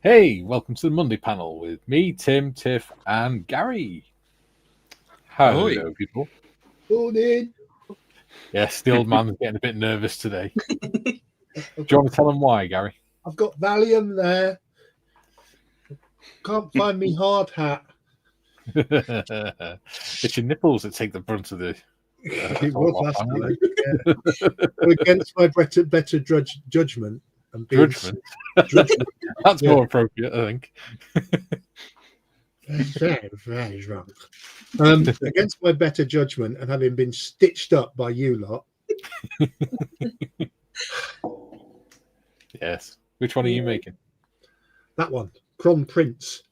Hey, welcome to the Monday panel with me, Tim, Tiff, and Gary. Hello, Ahoy. people. Morning. Yes, the old man's getting a bit nervous today. Do you want to tell him why, Gary? I've got Valium there. Can't find me hard hat. It's your nipples that take the brunt of the. It was last night. Yeah. Against my better judgment and being Judgment. That's more appropriate, I think. very wrong. Against my better judgment and having been stitched up by you lot. Yes. Which one are you making? That one, Crown Prince.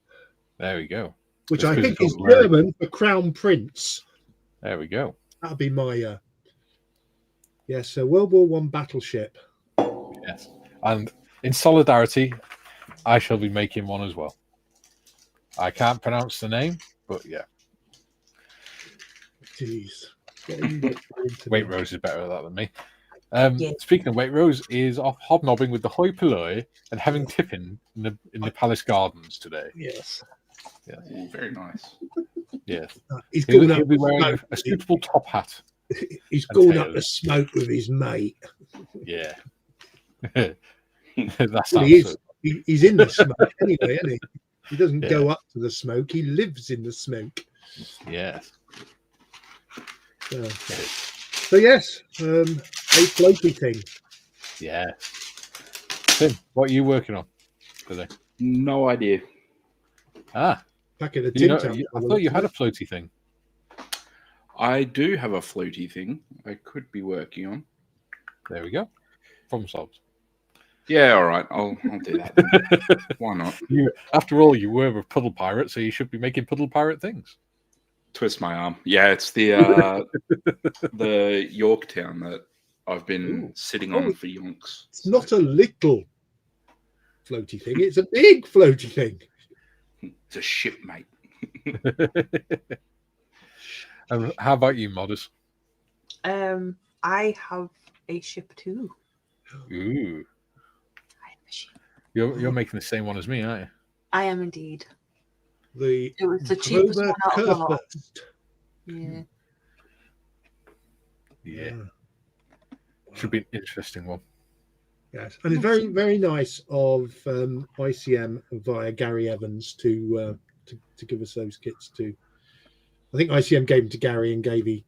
There we go. Which Just I 'cause think it's is got German for Crown Prince. There we go. That'll be my yes, so World War One battleship. Yes. And in solidarity, I shall be making one as well. I can't pronounce the name, but yeah. Jeez. Waitrose is better at that than me. Speaking of Waitrose, is off hobnobbing with the hoi polloi and having tiffin in the palace gardens today. Yes. Yeah. Ooh, very nice. Yes. He's He'll going up be wearing a suitable top hat. He's and going up tails. the smoke with his mate. Yeah. That's Well, he's in the smoke anyway, isn't he? He doesn't go up to the smoke, he lives in the smoke. Yes. So yes, a floaty thing. Yeah. Tim, what are you working on today? No idea. Back at the You tin know, tap. I thought you had a floaty thing. I do have a floaty thing I could be working on. There we go. Problem solved. Yeah, all right. I'll do that then. Why not? After all, you were a puddle pirate, so you should be making puddle pirate things. Twist my arm. Yeah, it's the the Yorktown that I've been sitting on for yonks. It's not a little floaty thing, it's a big floaty thing. It's a ship, mate. And how about you, Modders? I have a ship too. Ooh. I have a ship. You're making the same one as me, aren't you? I am indeed. It was the cheapest one out of the lot. Yeah. Yeah. Should be an interesting one. Yes, and it's very, very nice of ICM via Gary Evans to give us those kits too. I think ICM gave them to Gary, and Gary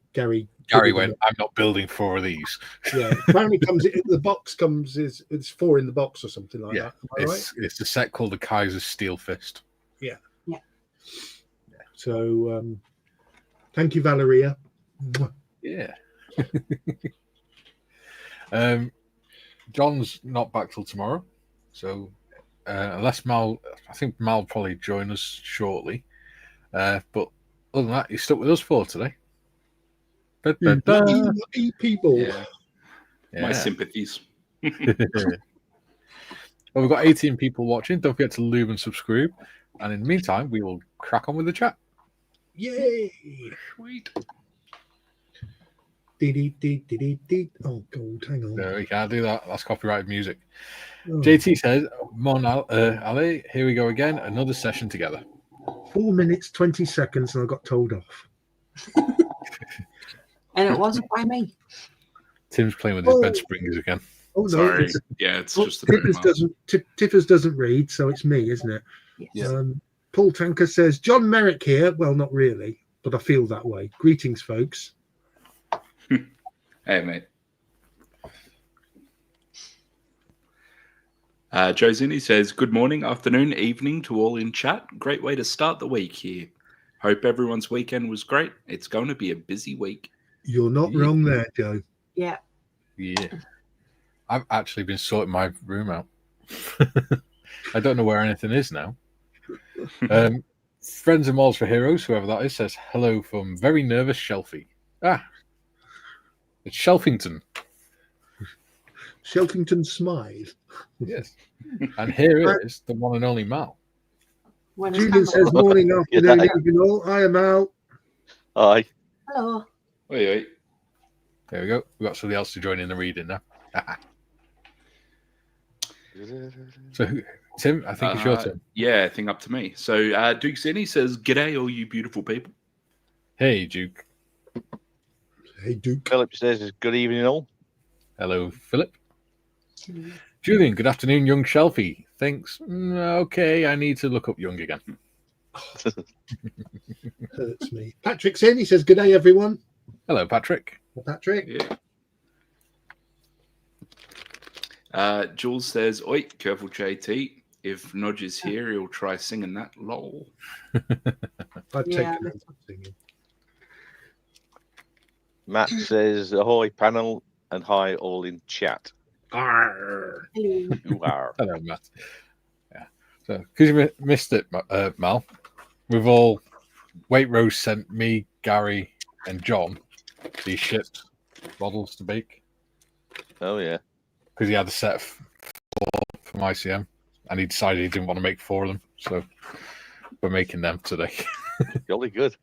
went, I'm not building 4 of these. Yeah, apparently the box comes it's 4 in the box or something like that. Am I right? It's the set called the Kaiser's Steel Fist. Yeah. Yeah. So thank you, Valeria. Yeah. John's not back till tomorrow, so unless Mal, I think Mal will probably join us shortly. But other than that, he's stuck with us for today. Lucky people. Yeah. My sympathies. Well, we've got 18 people watching. Don't forget to lube and subscribe. And in the meantime, we will crack on with the chat. Yay! Sweet. Oh, God, hang on. No, we can't do that. That's copyrighted music. Oh. JT says, Mon Ali, here we go again. Another session together. 4 minutes, 20 seconds, and I got told off. And it wasn't by me. Tim's playing with his bed springers again. Oh, no. Sorry. It's just the Tiffers doesn't read, so it's me, isn't it? Yes. Paul Tanker says, John Merrick here. Well, not really, but I feel that way. Greetings, folks. Hey, mate. Josini says, good morning, afternoon, evening to all in chat. Great way to start the week here. Hope everyone's weekend was great. It's going to be a busy week. You're not wrong there, Joe. Yeah. Yeah. I've actually been sorting my room out. I don't know where anything is now. Friends and Malls for Heroes, whoever that is, says hello from very nervous Shelfie. It's Shelfington. Shelfington Smythe. Yes. And here is the one and only Mal. Julian says morning, afternoon, evening all. Hi, Mal. Hi. Hello. Oi. There we go. We've got somebody else to join in the reading now. So Tim, I think it's your turn. Yeah, I think up to me. So Duke Sydney says, "G'day, all you beautiful people." Hey, Duke. Hey, Duke. Philip says, "Good evening, all." Hello, Philip. Julian, good afternoon, young Shelfie. Thanks. Okay, I need to look up young again. Hurts me. Patrick's in. He says, "Good day, everyone." Hello, Patrick. Patrick. Yeah. Jules says, "Oi, careful, JT. If Nodge is here, he'll try singing that lol." I've Yeah. taken out singing. Matt says, "Ahoy, panel, and hi, all in chat." Arr. Hello. You are. Hello, Matt. Yeah. So, because you missed it, Mal, we've all Waitrose sent me, Gary, and John these ships models to bake Oh yeah. because he had a set of 4 from ICM, and he decided he didn't want to make 4 of them, so we're making them today. Jolly good.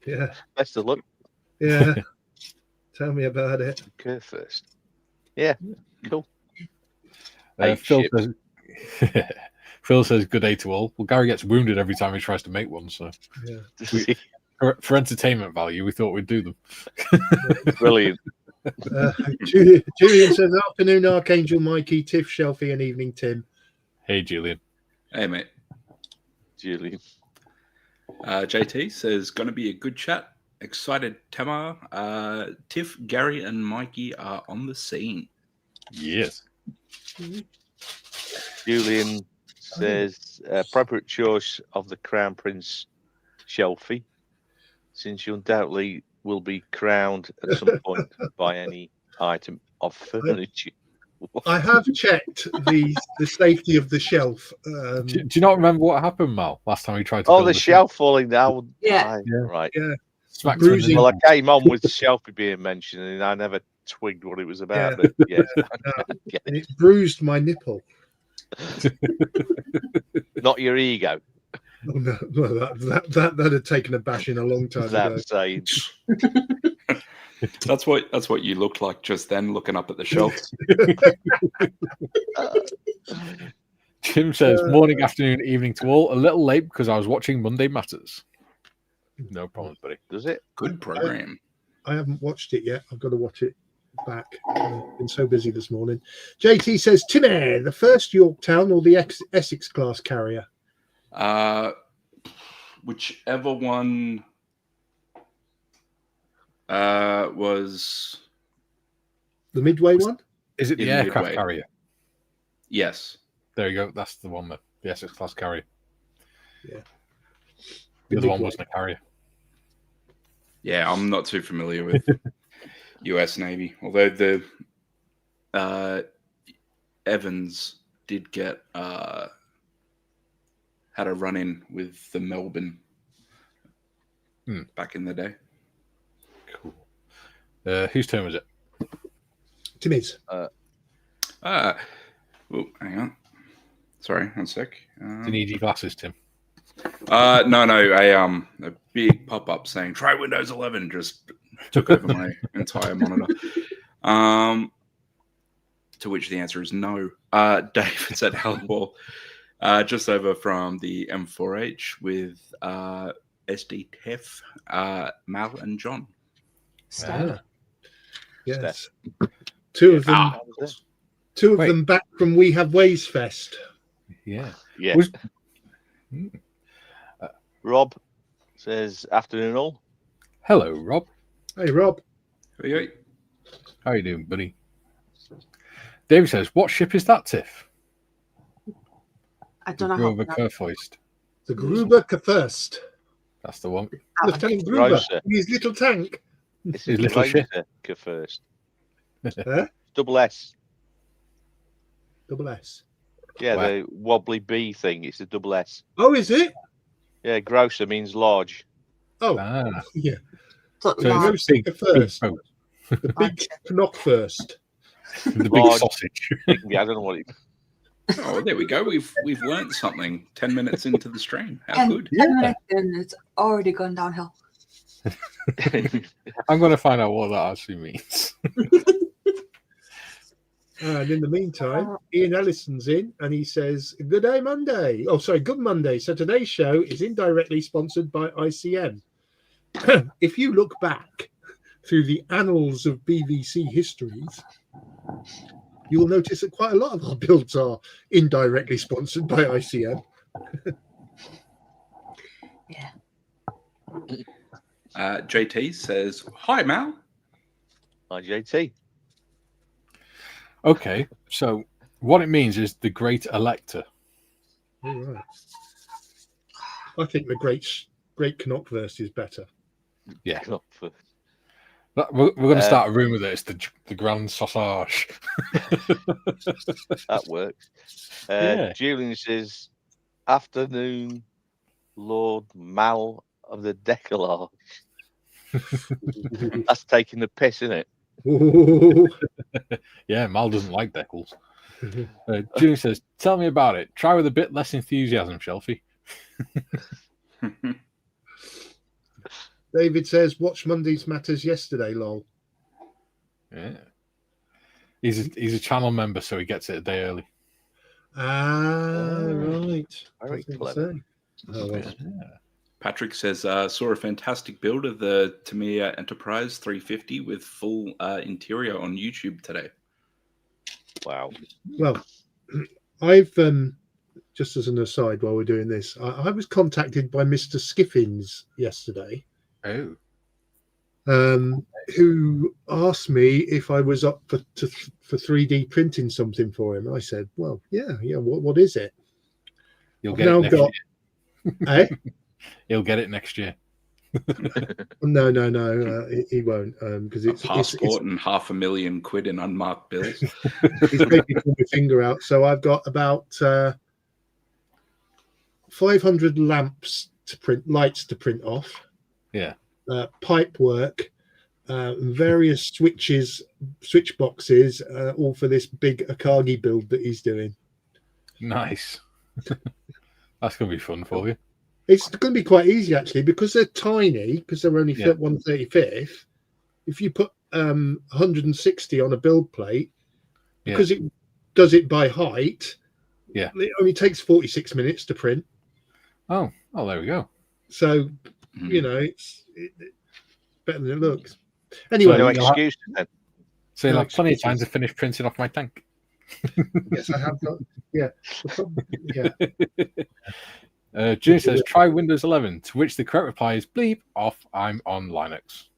Yeah. Best of luck. Yeah. Tell me about it. Okay, first. Yeah. Cool. Phil says, Phil says, "Good day to all." Well, Gary gets wounded every time he tries to make one, so Yeah. for entertainment value, we thought we'd do them. Brilliant. Julian says, "Afternoon, Archangel Mikey, Tiff, Shelfie, and evening, Tim." Hey, Julian. Hey, mate. Julian. JT says, "Gonna be a good chat. Excited, Tamar. Tiff, Gary, and Mikey are on the scene." Yes. Julian says, "Appropriate choice of the Crown Prince Shelfie, since you undoubtedly will be crowned at some point by any item of furniture." I have checked the safety of the shelf. Do you not remember what happened, Mal, last time we tried to Oh, build the shelf falling down. Yeah. Right. Yeah. Smacked him in the bruising. Well, I nipple. came on with the Shelfie being mentioned, and I never twigged what it was about. But yes, And it bruised my nipple. not your ego. Oh, no, that had taken a bashing a long time ago. That's saying. That's what you looked like just then, looking up at the shelves. Tim says, "Morning, afternoon, evening to all. A little late because I was watching Monday Matters." No problem, buddy. Does it? Good program. I haven't watched it yet. I've got to watch it back. I've been so busy this morning. JT says, "Timmy, the first Yorktown or the Essex class carrier?" Whichever one was The Midway one? Is it the In aircraft Midway. carrier? yes. There you go. That's the one, the Essex class carrier. Yeah. The other one Midway. wasn't a carrier. Yeah, I'm not too familiar with US Navy, although the Evans did get had a run-in with the Melbourne back in the day. Cool. Whose turn was it? Timmy's. Oh, hang on. Sorry, one sec. Do you need your glasses, Tim? No. A big pop-up saying "Try Windows 11" just took over my entire monitor. To which the answer is no. David said Hellball, just over from the M4H with SD Tef, Mal, and John. Stand. Yes. Two of them. What was it? Two of Wait. them back from We Have Ways Fest. Yeah. Yeah. Was- Rob says, "Afternoon, all." Hello, Rob. Hey, Rob. Okay. How you doing, buddy? David says, "What ship is that, Tiff?" I don't know Grover how. Kerfoist. The Gruber first. That's the one. Lieutenant Gruber. Grocer. His little tank. This His is little ship. Razor first. Huh? Double S. Double S. Yeah, Wow. the wobbly B thing. It's a double S. Oh, is it? Yeah, grosser means large. Oh, Ah, yeah. So, so large. it's a big First. boat. The big knock first. The big Large. sausage. Yeah, I don't know what it. Oh, there we go. We've learned something 10 minutes into the stream. How And good. 10 minutes in, it's already gone downhill. I'm going to find out what that actually means. And in the meantime, Ian Ellison's in and he says, Good day, Monday. Oh, sorry, good Monday. So today's show is indirectly sponsored by ICM. If you look back through the annals of BBC histories, you will notice that quite a lot of our builds are indirectly sponsored by ICM. Yeah. JT says, "Hi, Mal." Hi, JT. Okay, so what it means is the Great Elector. All right. I think the Great Knockverse is better. Yeah. Knopfler. We're going to start a rumor that it's the Grand Sausage. That works. Yeah. Julian says, afternoon, Lord Mal of the Decalogue. That's taking the piss, isn't it? Ooh. Yeah, Mal doesn't like decals. Julian says, tell me about it. Try with a bit less enthusiasm, Shelfie. David says, watch Monday's Matters yesterday, lol. Yeah. He's a channel member, so he gets it a day early. Ah, right. Very That's what clever. I'm saying. Oh, well. Yeah. Patrick says, saw a fantastic build of the Tamiya Enterprise 350 with full interior on YouTube today. Wow. Well, I've just as an aside while we're doing this, I was contacted by Mr. Skiffins yesterday, Oh. who asked me if I was up for 3D printing something for him. I said, "Well, yeah. What is it?" You'll I've get it now next got. year. Eh? He'll get it next year. No, he won't, because A it's passport and £500,000 in unmarked bills. he's made me pull my finger out. So I've got about 500 lights to print off. Yeah. Pipe work, various switch boxes, all for this big Akagi build that he's doing. Nice. That's going to be fun for you. It's going to be quite easy actually because they're tiny, because they're only Yeah. 1/35th. If you put 160 on a build plate, because it does it by height, Yeah. it only takes 46 minutes to print. Oh, there we go. So it's better than it looks. Anyway, No you'll have- excuse then. So you'll No have plenty of time excuses. to finish printing off my tank. yes, I have got. Yeah, yeah. June says, try Windows 11, to which the correct reply is, bleep off, I'm on Linux.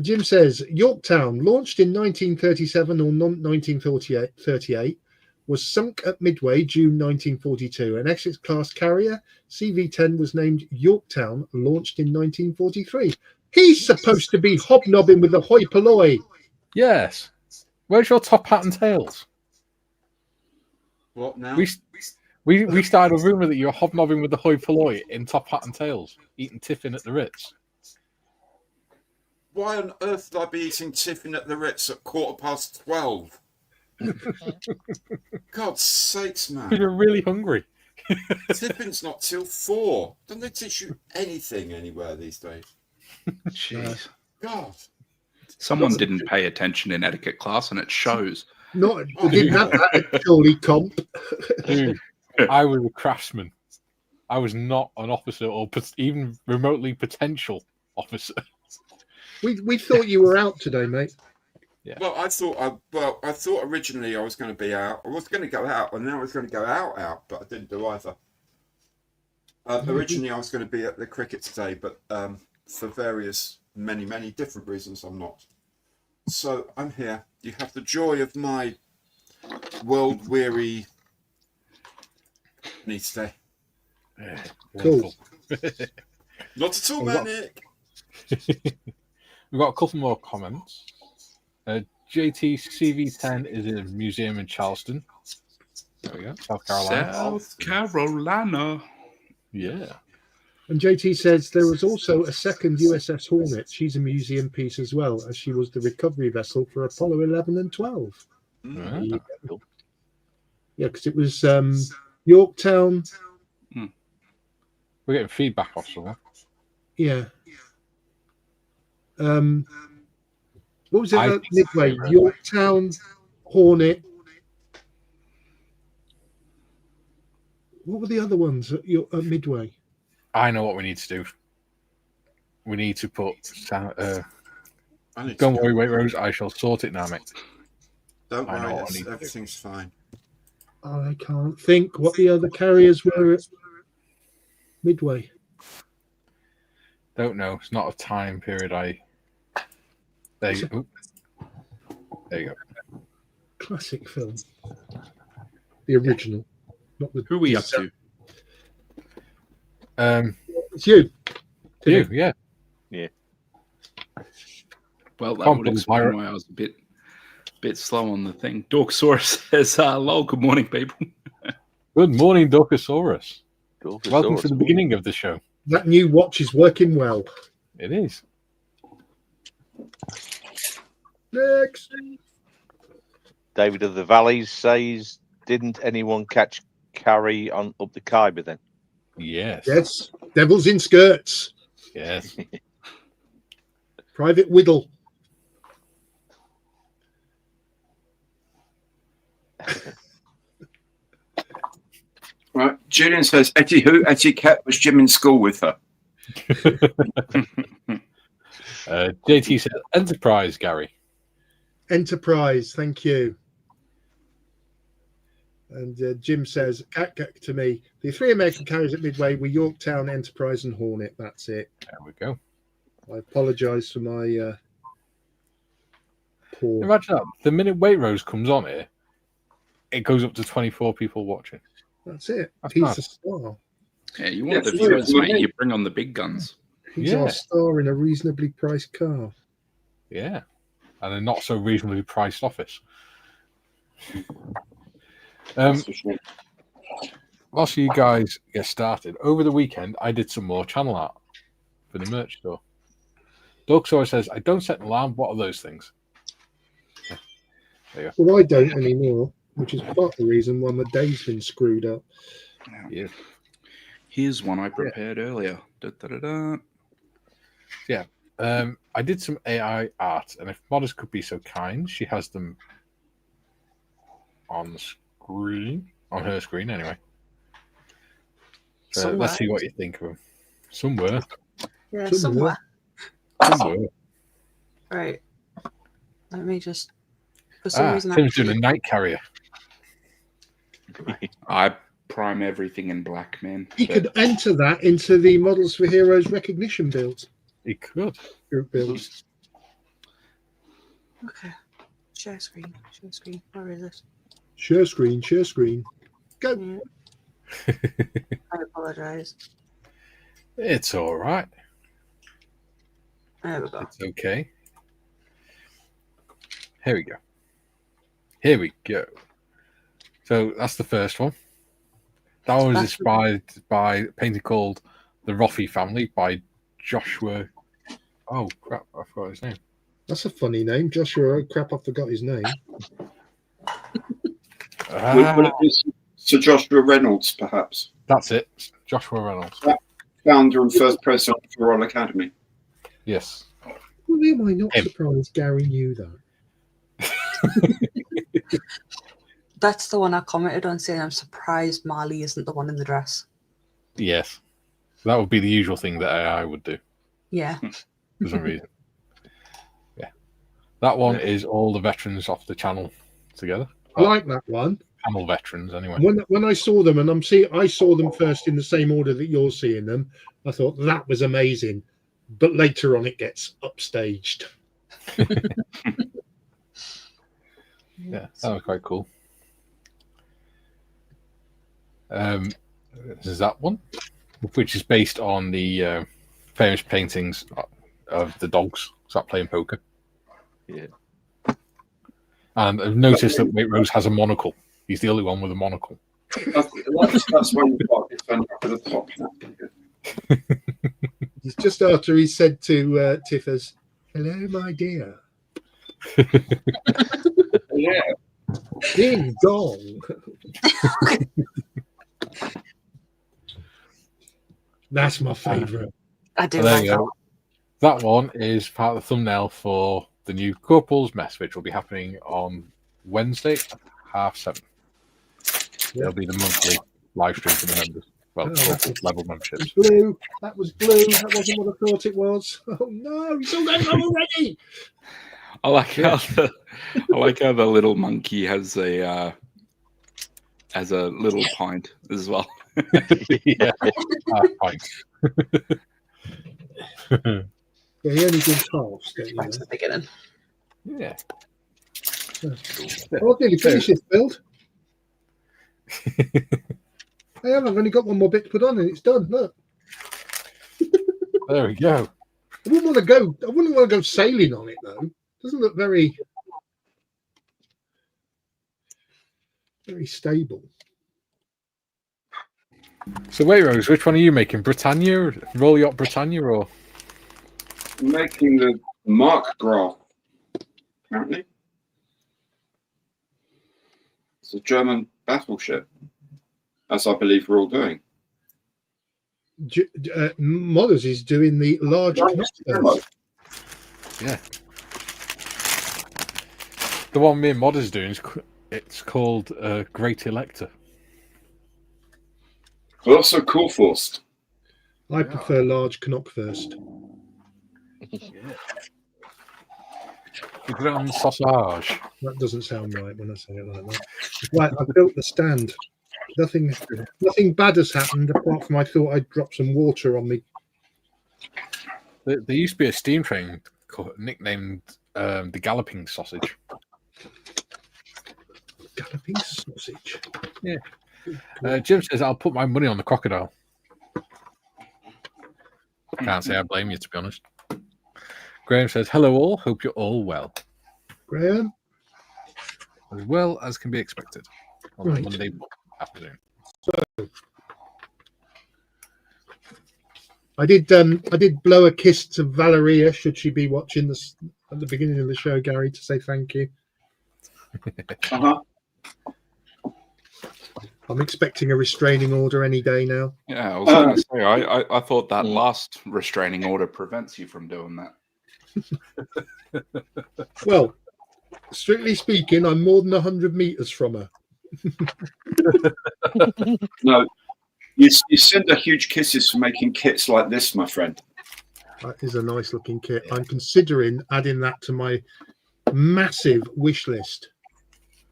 Jim says Yorktown, launched in 1937 or 1938, was sunk at Midway, June 1942. An Essex-class carrier, CV-10, was named Yorktown, launched in 1943. He's supposed to be hobnobbing with the hoi polloi. Yes. Where's your top hat and tails? What now? We started a rumour that you're hobnobbing with the hoi polloi in top hat and tails, eating tiffin at the Ritz. Why on earth would I be eating tiffin at the Ritz at 12:15? God's sakes, Because man. you're really hungry. Tiffin's not till 4. Don't they teach you anything anywhere these days? Jeez. God. Someone didn't pay attention in etiquette class, and it shows. Not, we didn't have that at Chorley Comp. Dude, I was a craftsman. I was not an officer or even remotely potential officer. We thought you were out today, mate. Yeah. Well, I thought originally I was going to be out. I was going to go out, and then I was going to go out, but I didn't do either. Originally, I was going to be at the cricket today, but for many different reasons, I'm not. So I'm here. You have the joy of my world-weary company today. Yeah, Cool. Not at all, Well, manic. We've got a couple more comments. JT CV10 is in a museum in Charleston. There we go. South Carolina. South Carolina. Yeah. And JT says there was also a second USS Hornet. She's a museum piece as well, as she was the recovery vessel for Apollo 11 and 12. Ah. Yeah, because it was Yorktown. We're getting feedback off someone. Yeah. What was it I at think it's Midway? favourite. Yorktown, Hornet. What were the other ones at Midway? I know what we need to do. We need to put. I need to Don't go. worry, Wait Rose. I shall sort it now, mate. Don't I know worry, what I need to do. everything's fine. I can't think what the other carriers were at Midway. Don't know. It's not a time period. There you go. There you go. Classic film. The original, not the. Who are we up to? It's you. You, yeah. Well, that Come would on, explain pirate. why I was a bit slow on the thing. Dorksaurus says, "Lol, good morning, people." Good morning, Dorkosaurus. Welcome to the Dorkosaurus. beginning of the show. That new watch is working well. It is. Next. David of the Valleys says, "Didn't anyone catch Carrie on up the Khyber then?" Yes. Yes. Devils in skirts. Yes. Private Whittle. Right. Julian says, Etty who? Etty Cat was Jim in school with her. JT said, Enterprise, Gary. Enterprise. Thank you. And Jim says, to me, the three American carriers at Midway were Yorktown, Enterprise, and Hornet. That's it. There we go. I apologise for my poor. Imagine that. The minute Waitrose comes on here, it goes up to 24 people watching. That's it. That's He's mad. a star. Yeah, you want the Yeah, viewers, yeah. mate. You bring on the big guns. He's Yeah. our star in a reasonably priced car. Yeah. And a not so reasonably priced office. That's for sure. Whilst you guys get started, over the weekend, I did some more channel art for the merch store. Dorksaur says, I don't set an alarm. What are those things? Yeah. There you Well, I don't anymore, which is part of the reason why my day's been screwed up. go. Yeah. Here's one I prepared earlier. Da-da-da-da. I did some AI art, and if Modest could be so kind, she has them on the screen, on her screen anyway. So let's see what you think of them. Somewhere. Yeah, Somewhere. somewhere. Right. Let me just. For some reason, Tim's doing a night carrier. I prime everything in black, man. You could enter that into the Models for Heroes recognition builds, He could. group builds. Okay. Share screen. Share screen. Where is it? Share screen, share screen. Go. Yeah. I apologize. It's all right. There we go. It's okay. Here we go. Here we go. So that's the first one. That one was That's- inspired by a painting called The Roffey Family by Joshua. Oh, crap. I forgot his name. That's a funny name. Joshua, oh crap, I forgot his name. Will it be Sir Joshua Reynolds, perhaps? That's it. Joshua Reynolds. Founder and first president of the Royal Academy. Yes. Well, am I not Him. surprised Gary knew that? That's the one I commented on saying I'm surprised Marley isn't the one in the dress. Yes. That would be the usual thing that AI would do Yeah. for some reason. Yeah. That one is all the veterans off the channel together. I like that one. Channel veterans, anyway. When I saw them, and I saw them first in the same order that you're seeing them, I thought that was amazing. But later on, it gets upstaged. Yeah, that was quite cool. There's that one, which is based on the famous paintings of the dogs sat playing poker. Yeah. And I've noticed that Waitrose has a monocle. He's the only one with a monocle. That's when you've got to turn up with a top hat. It's just after he said to Tiffers, "Hello, my dear." Yeah. Ding dong. That's my favourite. I do So there like you that. go. That one is part of the thumbnail for the new Corporal's Mess, which will be happening on Wednesday at 7:30. Yeah. It'll be the monthly live stream for the members. Well, Oh, Corporal that level was memberships. blue. That was blue. That wasn't what I thought it was. Oh no, he's all going wrong already. I like how the little monkey has a little pint as well. Yeah. Fine. Yeah, he only did halves, don't you Back to know? the beginning. Yeah. I'll nearly finish this build. I have. I've only got one more bit to put on, and it's done. Look, There we go. I wouldn't want to go sailing on it though. Doesn't look very stable. So wait, Rose, which one are you making? Britannia, Royal Yacht Britannia, or Making the Mark Graf, apparently. It's a German battleship, as I believe we're all doing. Modders is doing the large. yeah, the one me and Mod is doing it's called Great Elector. But also Kurfürst. I prefer large Knockfirst. You put it on sausage. That doesn't sound right when I say it like that. Right, I built the stand. Nothing bad has happened apart from I thought I'd drop some water on me. There used to be a steam train nicknamed the Galloping Sausage. Galloping sausage. Yeah. Jim says, I'll put my money on the crocodile. Can't say I blame you, to be honest. Graham says, hello all, hope you're all well. Graham? As well as can be expected on Right. Monday afternoon. I did blow a kiss to Valeria, should she be watching this at the beginning of the show, Gary, to say thank you. Uh-huh. I'm expecting a restraining order any day now. Yeah, I was going to say, I thought that last restraining order prevents you from doing that. Well, strictly speaking, I'm more than 100 meters from her. No, you send her huge kisses for making kits like this, my friend. That is a nice looking kit. I'm considering adding that to my massive wish list.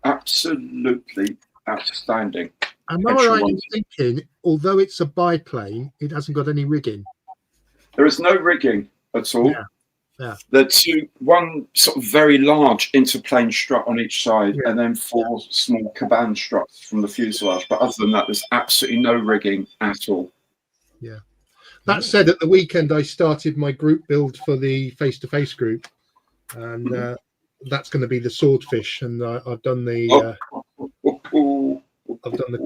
Absolutely outstanding. Am I right in thinking, although it's a biplane, it hasn't got any rigging? There is no rigging at all. Yeah. There are one sort of very large interplane strut on each side, Yeah. and then 4 small cabane struts from the fuselage. But other than that, there's absolutely no rigging at all. Yeah. That said, at the weekend, I started my group build for the face-to-face group, and that's going to be the swordfish. And I've done the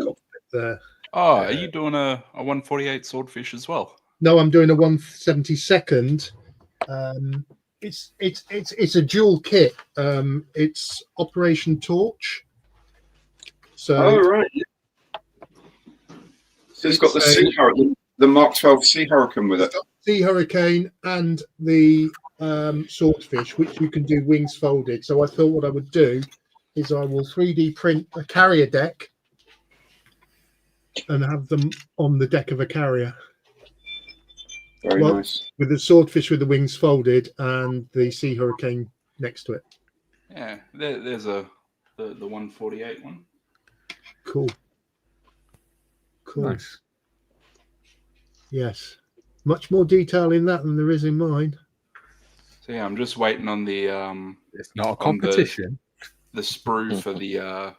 cockpit there. Oh, are you doing a 148 swordfish as well? No, I'm doing a 172nd. It's a dual kit. It's Operation Torch. So, right. So it's got the Sea Hurricane, the Mark 12 Sea Hurricane with it. Sea Hurricane and the swordfish, which you can do wings folded. So I thought what I would do is I will 3D print a carrier deck and have them on the deck of a carrier. Very nice. With the swordfish with the wings folded and the Sea Hurricane next to it. Yeah, there's the 148 one. Cool. Nice. Yes. Much more detail in that than there is in mine. So yeah, I'm just waiting on the It's not a competition. The sprue for the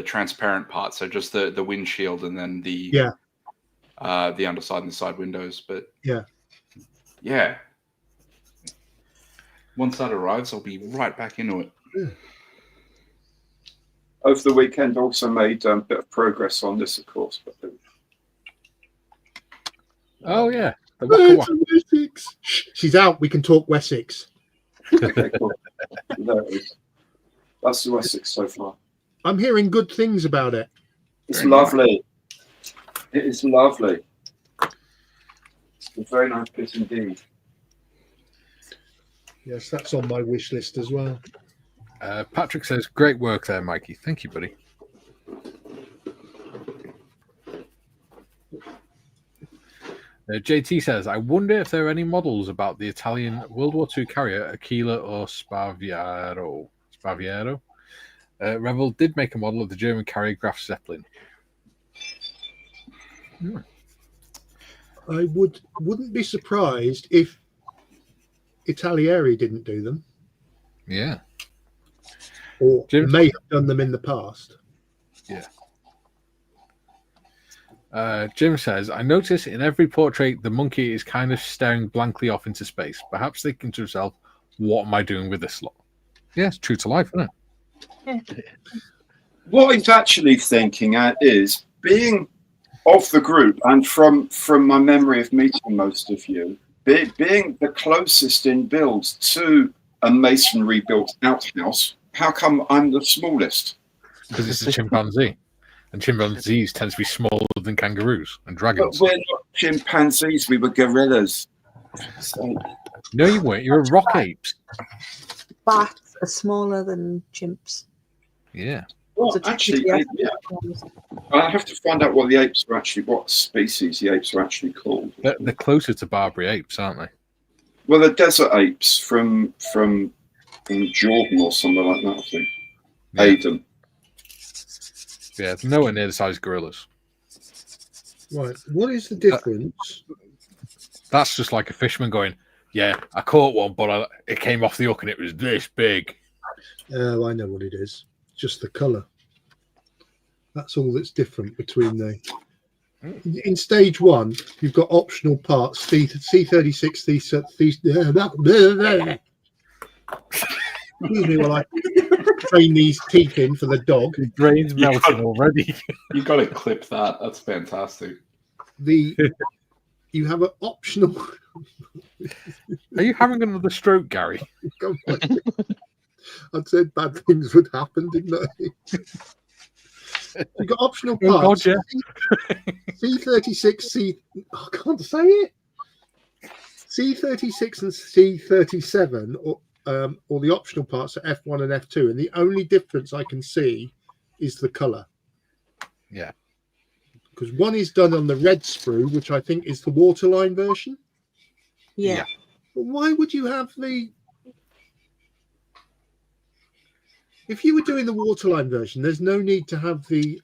transparent part. So just the windshield and then the underside and the side windows. But yeah. Once that arrives, I'll be right back into it. Yeah. Over the weekend, also made a bit of progress on this, of course. But Oh yeah. The Waka Waka. Wessex. She's out. We can talk Wessex. okay, cool. There it is. That's the Wessex so far. I'm hearing good things about it. It's lovely. It is lovely. It's a very nice piece indeed. Yes, that's on my wish list as well. Patrick says, "Great work there, Mikey. Thank you, buddy." JT says, "I wonder if there are any models about the Italian World War II carrier Aquila or Spaviero. Revel did make a model of the German carrier Graf Zeppelin." I wouldn't be surprised if Italieri didn't do them, Yeah. or Jim? may have done them in the past. Jim says, "I notice in every portrait the monkey is kind of staring blankly off into space, perhaps thinking to himself, what am I doing with this lot?" Yeah, it's true to life, isn't it? What he's actually thinking is being of the group, and from my memory of meeting most of you, being the closest in build to a masonry built outhouse. How come I'm the smallest? Because it's a chimpanzee. And chimpanzees tend to be smaller than kangaroos and But dragons. we're not chimpanzees, we were gorillas. No, you weren't. You were rock apes. Bats are smaller than chimps. Yeah. Well, So actually, technically, I have to find out what the apes are actually, what species the apes are actually called. They're closer to Barbary apes, aren't they? Well, they're desert apes from Jordan or somewhere like that, I think. Yeah. Aden. Yeah, nowhere near the size of gorillas. Right. What is the difference? That's just like a fisherman going, "Yeah, I caught one, but it came off the hook and it was this big." Oh, I know what it is. Just the colour. That's all that's different between the. In stage 1, you've got optional parts. C36. Excuse me while I train these teeth in for the dog. Your brain's melting already. You got to clip that. That's fantastic. You have an optional. Are you having another stroke, Gary? I said bad things would happen, didn't I? You've got optional Oh, parts. God, yeah. C36, I can't say it. C36 and C37, or the optional parts are F1 and F2, and the only difference I can see is the colour. Yeah. Because one is done on the red sprue, which I think is the waterline version. yeah. But why would you have the... If you were doing the waterline version, there's no need to have the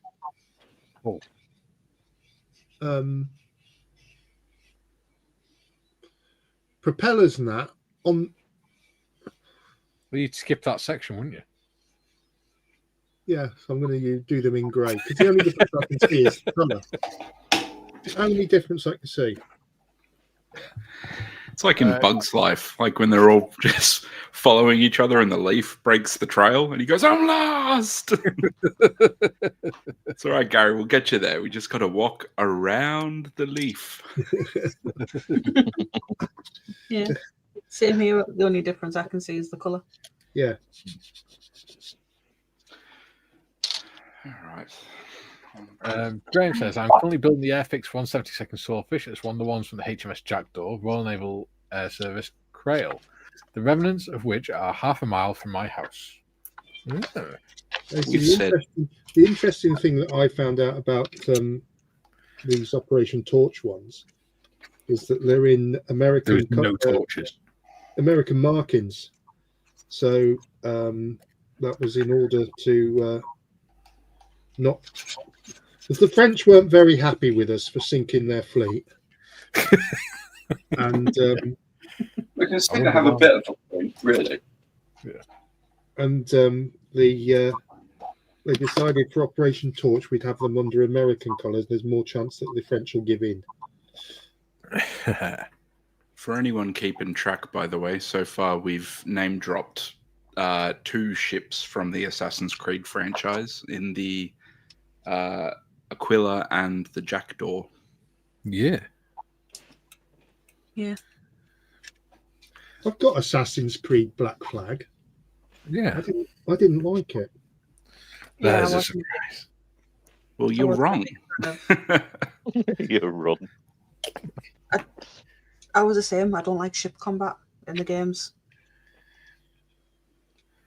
propellers and that on. Well, you'd skip that section, wouldn't you? Yeah, so I'm going to do them in grey because the only difference I can see is the colour. The only difference I can see. It's like in Bug's Life, like when they're all just following each other and the leaf breaks the trail and he goes, "I'm lost." It's all right, Gary, we'll get you there. We just got to walk around the leaf. Yeah. Same here. The only difference I can see is the colour. Yeah. All right. Graham says, "I'm currently building the Airfix 172nd Swordfish. It's one of the ones from the HMS Jackdaw, Royal Naval Air Service Crail, the remnants of which are half a mile from my house." The interesting thing that I found out about these Operation Torch ones is that they're in American There's no torches. American markings. So that was in order to not... Because the French weren't very happy with us for sinking their fleet. And We can see they have a bit of a point, really. Yeah. And they decided for Operation Torch we'd have them under American colours. There's more chance that the French will give in. For anyone keeping track, by the way, so far we've name dropped 2 ships from the Assassin's Creed franchise in the Aquila and the Jackdaw. Yeah. Yeah. I've got Assassin's Creed Black Flag. Yeah. I didn't like it. There's Yeah, a surprise. Well, you're wrong. You're wrong. I was the same. I don't like ship combat in the games.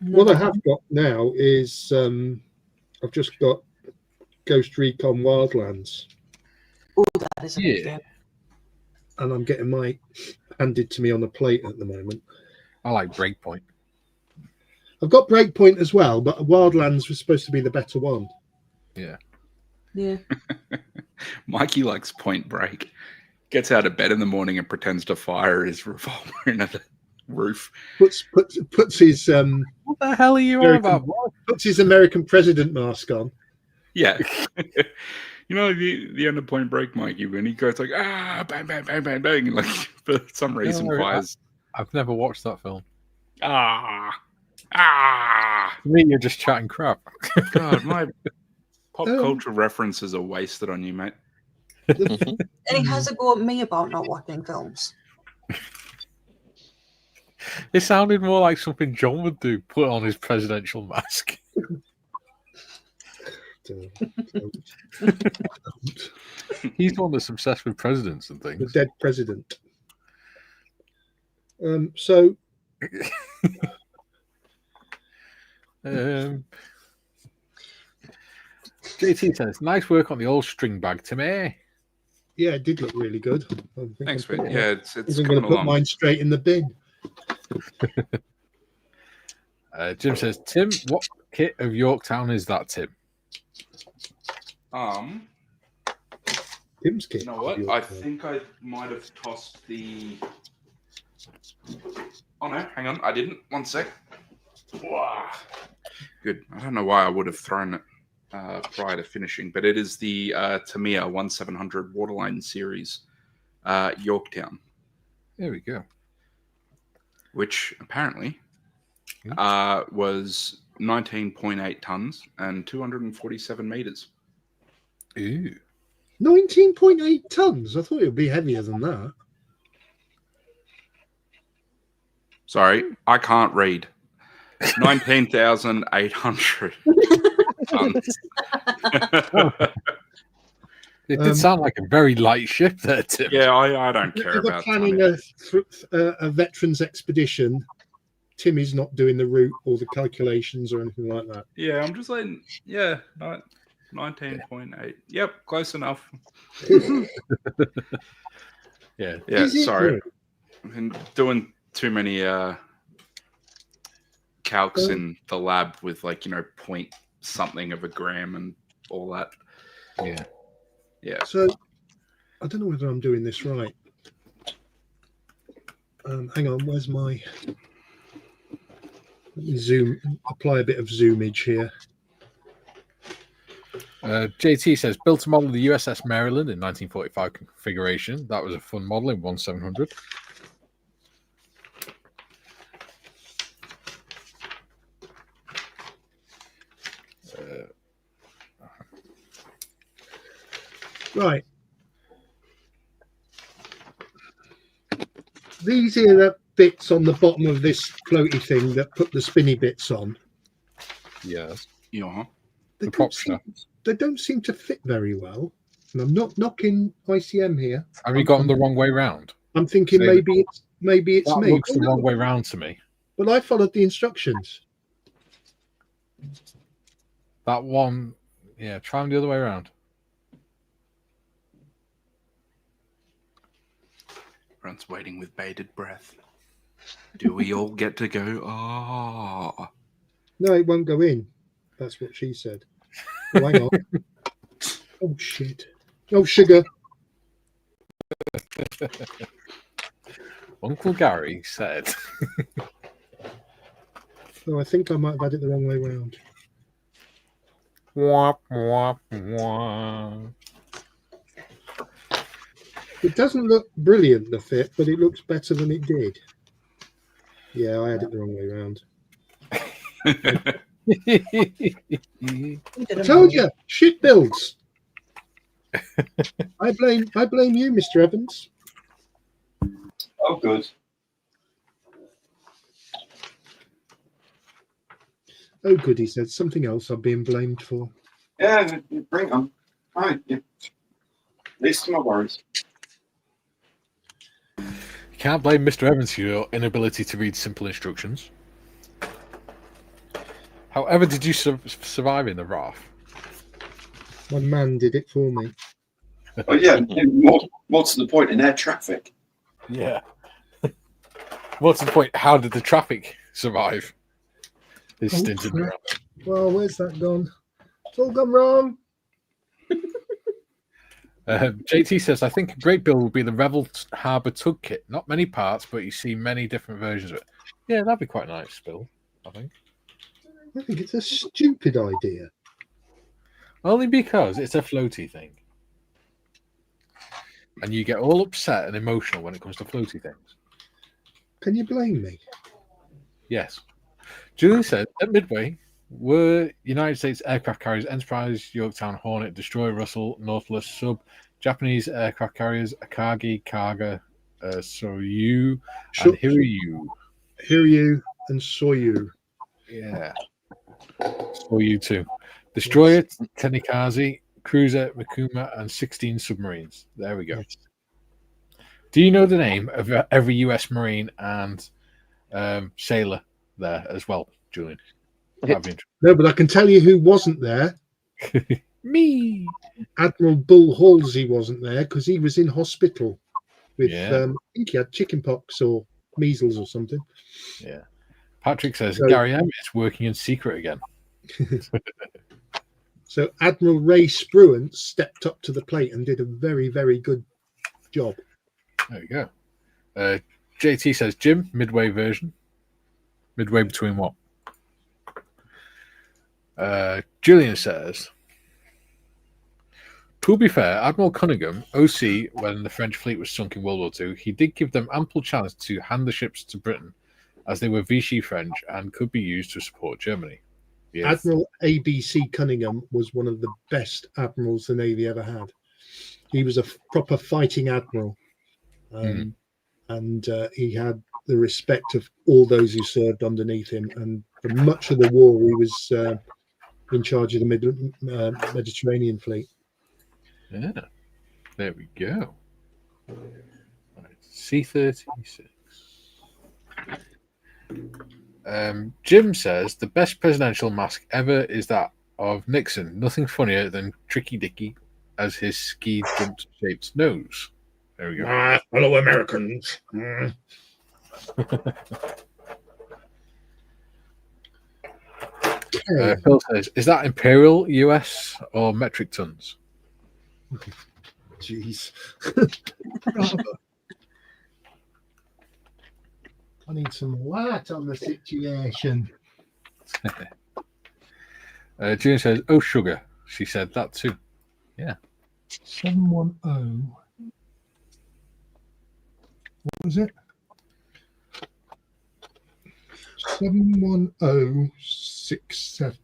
What I have got now is I've just got Ghost Recon Wildlands, Oh, that is a good Yeah. game. and I'm getting my handed to me on a plate at the moment. I like Breakpoint. I've got Breakpoint as well, but Wildlands was supposed to be the better one. Yeah. Yeah. Mikey likes Point Break. Gets out of bed in the morning and pretends to fire his revolver into the roof. Puts his What the hell are you on American- about? puts his American president mask on. Yeah. You know the end of Point Break, Mikey, when he goes like, bang, bang, bang, bang, bang, and like for some reason No, fires. I've never watched that film. Ah. To me, you're just chatting crap. God, my pop Um, culture references are wasted on you, mate. And he has a go at me about not watching films. It sounded more like something John would do, put on his presidential mask. He's the one that's obsessed with presidents and The things. dead president. So JT says, nice work on the old string bag, Timmy. yeah, it did look really good. I think Thanks, I'm mate. Yeah, it's I'm coming going to put along. mine straight in the bin. Jim says, Tim, what kit of Yorktown is that, Tim? Tim's kit. You know what? I think I might have tossed the. Oh no, hang on, I didn't. One sec. Wow. Good. I don't know why I would have thrown it prior to finishing, but it is the Tamiya 1700 Waterline series, Yorktown, There we go. which apparently was 19.8 tons and 247 meters. Ooh. 19.8 tons. I thought it would be heavier than that. Sorry, I can't read. 19,800 tons. It did sound like a very light ship there, Tim. Yeah, I don't care If they're about planning a veterans expedition, Timmy's not doing the route or the calculations or anything like that. Yeah, I'm just like, 19.8. Yep, close enough. Yeah. Yeah, Is it sorry. really? I've been doing too many calcs in the lab with point something of a gram and all that. Yeah. Yeah. So I don't know whether I'm doing this right. Hang on, where's my... Let me zoom, apply a bit of zoomage here. JT says, built a model of the USS Maryland in 1945 configuration. That was a fun model in 1700. Right. These are the bits on the bottom of this floaty thing that put the spinny bits on. Yes. Yeah. They The don't prop seem- shop. They don't seem to fit very well. And I'm not knocking ICM here. Have you got them the wrong way round? I'm thinking Same. maybe it's That me. looks the wrong way round to me. But I followed the instructions. That one, yeah, try them the other way around. Everyone's waiting with bated breath. Do we all get to go? Oh. No, it won't go in. That's what she said. Oh, hang on. Oh, shit. Oh, sugar. Uncle Gary said, Oh, I think I might have had it the wrong way round. wah, wah, wah. It doesn't look brilliant, the fit, but it looks better than it did. Yeah, I had it the wrong way round. I told you, shit builds. I blame you, Mr. Evans. Oh, good. Oh, good, he said. Something else I'm being blamed for. Yeah, bring them. All right. Yeah. Least of my worries. You can't blame Mr. Evans for your inability to read simple instructions. However, did you survive in the RAF? One man did it for me. Oh yeah, more to the point in air traffic. Yeah. What's the point? How did the traffic survive his Oh, stint in the crap. RAF? Well, where's that gone? It's all gone wrong. JT says, I think a great build would be the Revel Harbour tug kit. Not many parts, but you see many different versions of it. Yeah, that'd be quite nice, Bill, I think. I think it's a stupid idea. Only because it's a floaty thing. And you get all upset and emotional when it comes to floaty things. Can you blame me? Yes. Julian said, at Midway, were United States aircraft carriers Enterprise, Yorktown, Hornet, Destroyer, Russell, Nautilus, Sub, Japanese aircraft carriers, Akagi, Kaga, Soryu, and Hiryu. Hiryu and Soyu. Yeah. Soryu too. Destroyer, Tenikaze, Cruiser, Mikuma, and 16 submarines. There we go. Yes. Do you know the name of every US Marine and sailor there as well, Julian? No, but I can tell you who wasn't there. Me. Admiral Bull Halsey wasn't there because he was in hospital with, Yeah. I think he had chickenpox or measles or something. Yeah. Patrick says So- Gary M is working in secret again. So Admiral Ray Spruant stepped up to the plate and did a very, very good job. There you go. JT says Jim, Midway version. Midway between what? Julian says, to be fair, Admiral Cunningham, OC, when the French fleet was sunk in World War II, he did give them ample chance to hand the ships to Britain, as they were Vichy French and could be used to support Germany. Yes. Admiral ABC Cunningham was one of the best admirals the Navy ever had. He was a proper fighting admiral. And he had the respect of all those who served underneath him. And for much of the war, he was in charge of the Mediterranean fleet. Yeah, there we go. Right. C-36. Jim says the best presidential mask ever is that of Nixon. Nothing funnier than Tricky Dicky as his ski jump-shaped nose. There we go. Hello, Americans. Phil says, is that imperial US or metric tons? Jeez. I need some light on the situation. Julian says, oh, sugar. She said that too. Yeah. 710. What was it? 71067.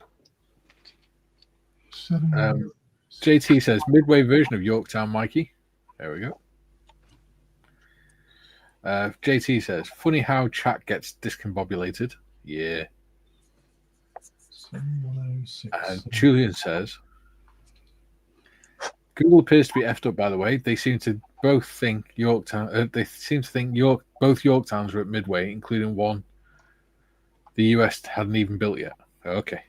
JT says, Midway version of Yorktown, Mikey. There we go. JT says, funny how chat gets discombobulated. Yeah. 71067. And Julian says, Google appears to be effed up, by the way. They seem to both think Yorktown. They seem to think both Yorktowns were at Midway, including one the US hadn't even built yet. Okay.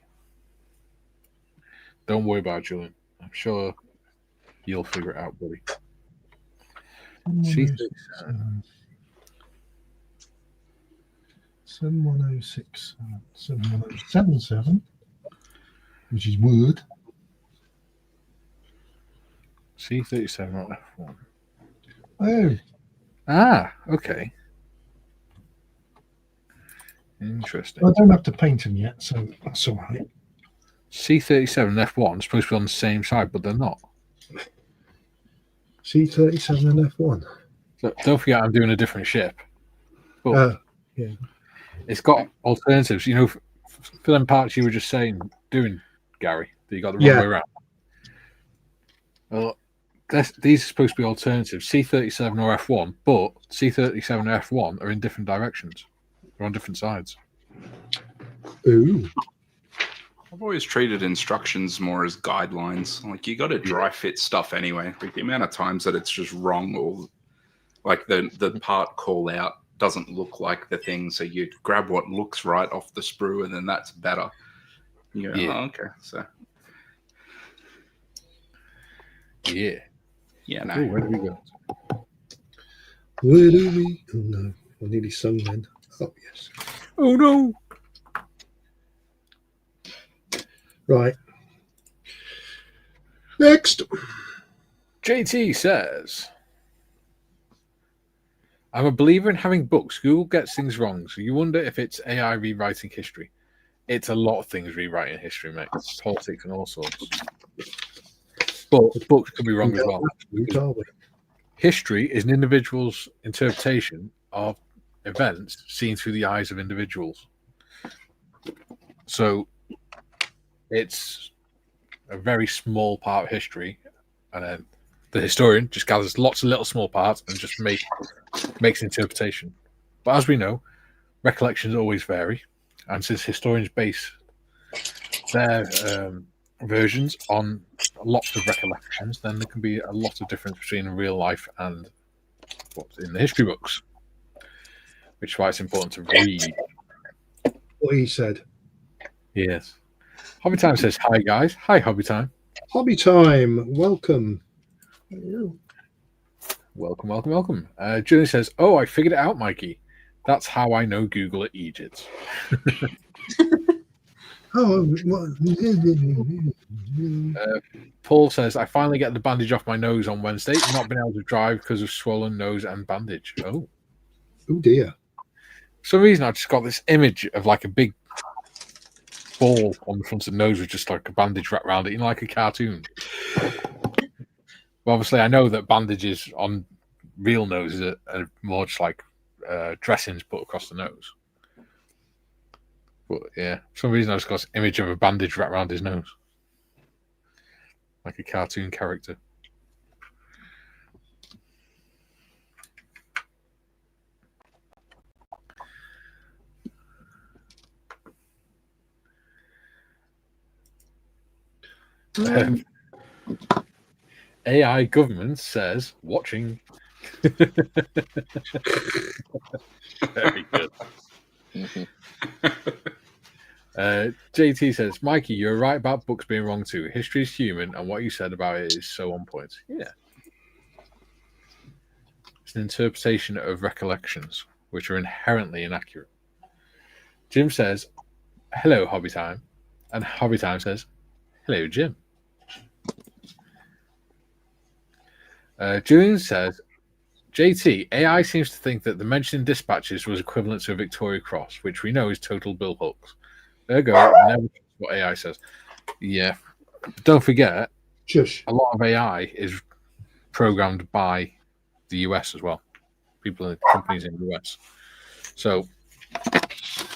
Don't worry about it, Julian. I'm sure you'll figure it out, buddy. C-37. 71067. 71077, which is Word. C-37 on F1. Oh, Okay. Interesting. I don't have to paint them yet, so that's all right. C-37 and F1 are supposed to be on the same side, but they're not. C-37 and F1. So don't forget, I'm doing a different ship. But Yeah. it's got alternatives. You know, for them parts you were just doing, Gary, that you got the wrong way around. Well, these are supposed to be alternatives, C-37 or F1, but C-37 and F1 are in different directions. They're on different sides. Ooh. I've always treated instructions more as guidelines. Like, you got to dry fit stuff anyway. Like, the amount of times that it's just wrong, or like the part call out doesn't look like the thing, so you grab what looks right off the sprue, and then that's better. You go, Yeah. oh, okay. So, Yeah. yeah, Oh, no. where did we go? Where do we? Oh no, I nearly sung then. Oh yes. Oh no. Right. Next. JT says, I'm a believer in having books. Google gets things wrong, so you wonder if it's AI rewriting history. It's a lot of things rewriting history, mate. Politics and all sorts. But books can be wrong as well. Route, are we? History is an individual's interpretation of events seen through the eyes of individuals. So it's a very small part of history, and then the historian just gathers lots of little small parts and just makes interpretation. But as we know, recollections always vary, and since historians base their versions on lots of recollections, then there can be a lot of difference between real life and what's in the history books, which is why it's important to read. What he said. Yes. Hobby Time says, hi guys. Hi, Hobby Time. Hobby time. Welcome. Welcome, welcome, welcome. Julie says, oh, I figured it out, Mikey. That's how I know Google at Egypt. Oh, what? Paul says, I finally get the bandage off my nose on Wednesday. Not been able to drive because of swollen nose and bandage. Oh. Oh dear. For some reason, I just got this image of like a big ball on the front of the nose with just like a bandage wrapped around it, like a cartoon. Well, obviously, I know that bandages on real noses are more just like dressings put across the nose. But yeah, for some reason, I just got this image of a bandage wrapped around his nose, like a cartoon character. AI government says watching. Very good. JT says, Mikey, you're right about books being wrong too. History is human, and what you said about it is so on point. Yeah. It's an interpretation of recollections, which are inherently inaccurate. Jim says, hello, Hobby Time. And Hobby Time says, hello, Jim. Julian says, JT, AI seems to think that the mention in dispatches was equivalent to a Victoria Cross, which we know is total bill hooks. Ergo, never trust what AI says. Yeah. Don't forget, Shush. a lot of AI is programmed by the US as well. People in companies in the US. So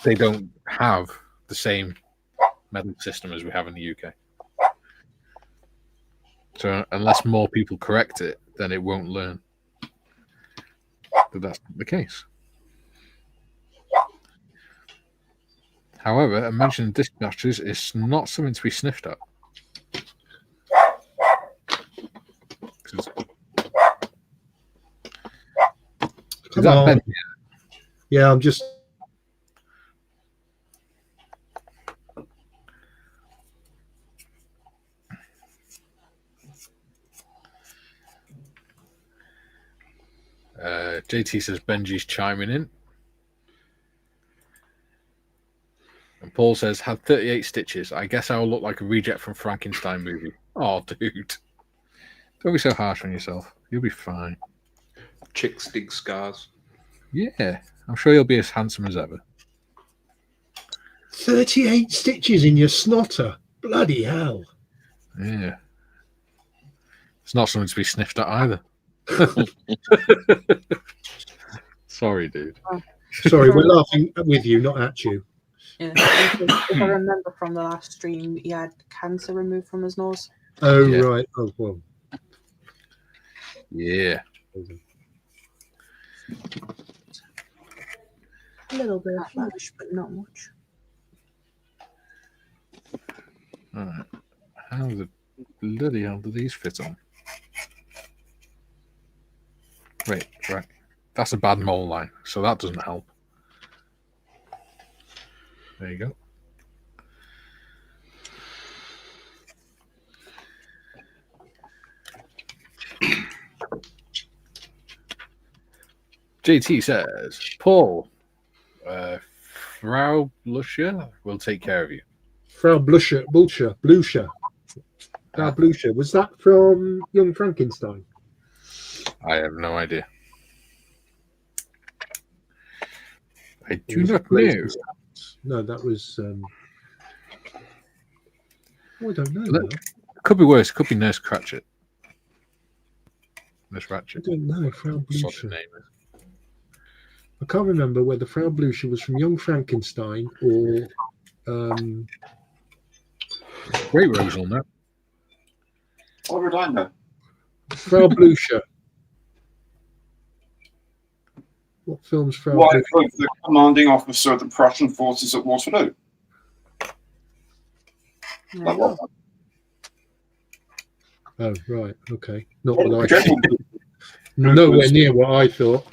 they don't have the same medal system as we have in the UK. So unless more people correct it, then it won't learn. But that's not the case. However, a mention in dispatches is not something to be sniffed at. Is that Ben? Yeah, I'm just. JT says Benji's chiming in. And Paul says, had 38 stitches. I guess I will look like a reject from Frankenstein movie. Oh, dude. Don't be so harsh on yourself. You'll be fine. Chicks dig scars. Yeah. I'm sure you'll be as handsome as ever. 38 stitches in your snotter. Bloody hell. Yeah. It's not something to be sniffed at either. Sorry, dude. Sorry, we're laughing with you, not at you. Yeah. If I remember from the last stream, he had cancer removed from his nose. Oh, Yeah. right. Oh, well. Yeah. A little bit of flash, but not much. All right. How the bloody hell do these fit on? Wait, right. That's a bad mole line, so that doesn't help. There you go. JT says, Paul, Frau Blusher will take care of you. Frau Blusher. Frau Blusher. Was that from Young Frankenstein? I have no idea. I Or do was it not Blazing know. Saddles? No, that was. I don't know. Let- Now. Could be worse. Could be Nurse Cratchit. Nurse I Ratchet. don't know. Frau Sort of Blusher. name is. I can't remember whether Frau Blusher was from Young Frankenstein or. Great Rose will know. What would I know? Frau Blusher. What film's Frau Wife Bluscher? of the commanding officer of the Prussian forces at Waterloo. There That you go. one. Oh, right. Okay. Not what I General thought. Nowhere near what I thought.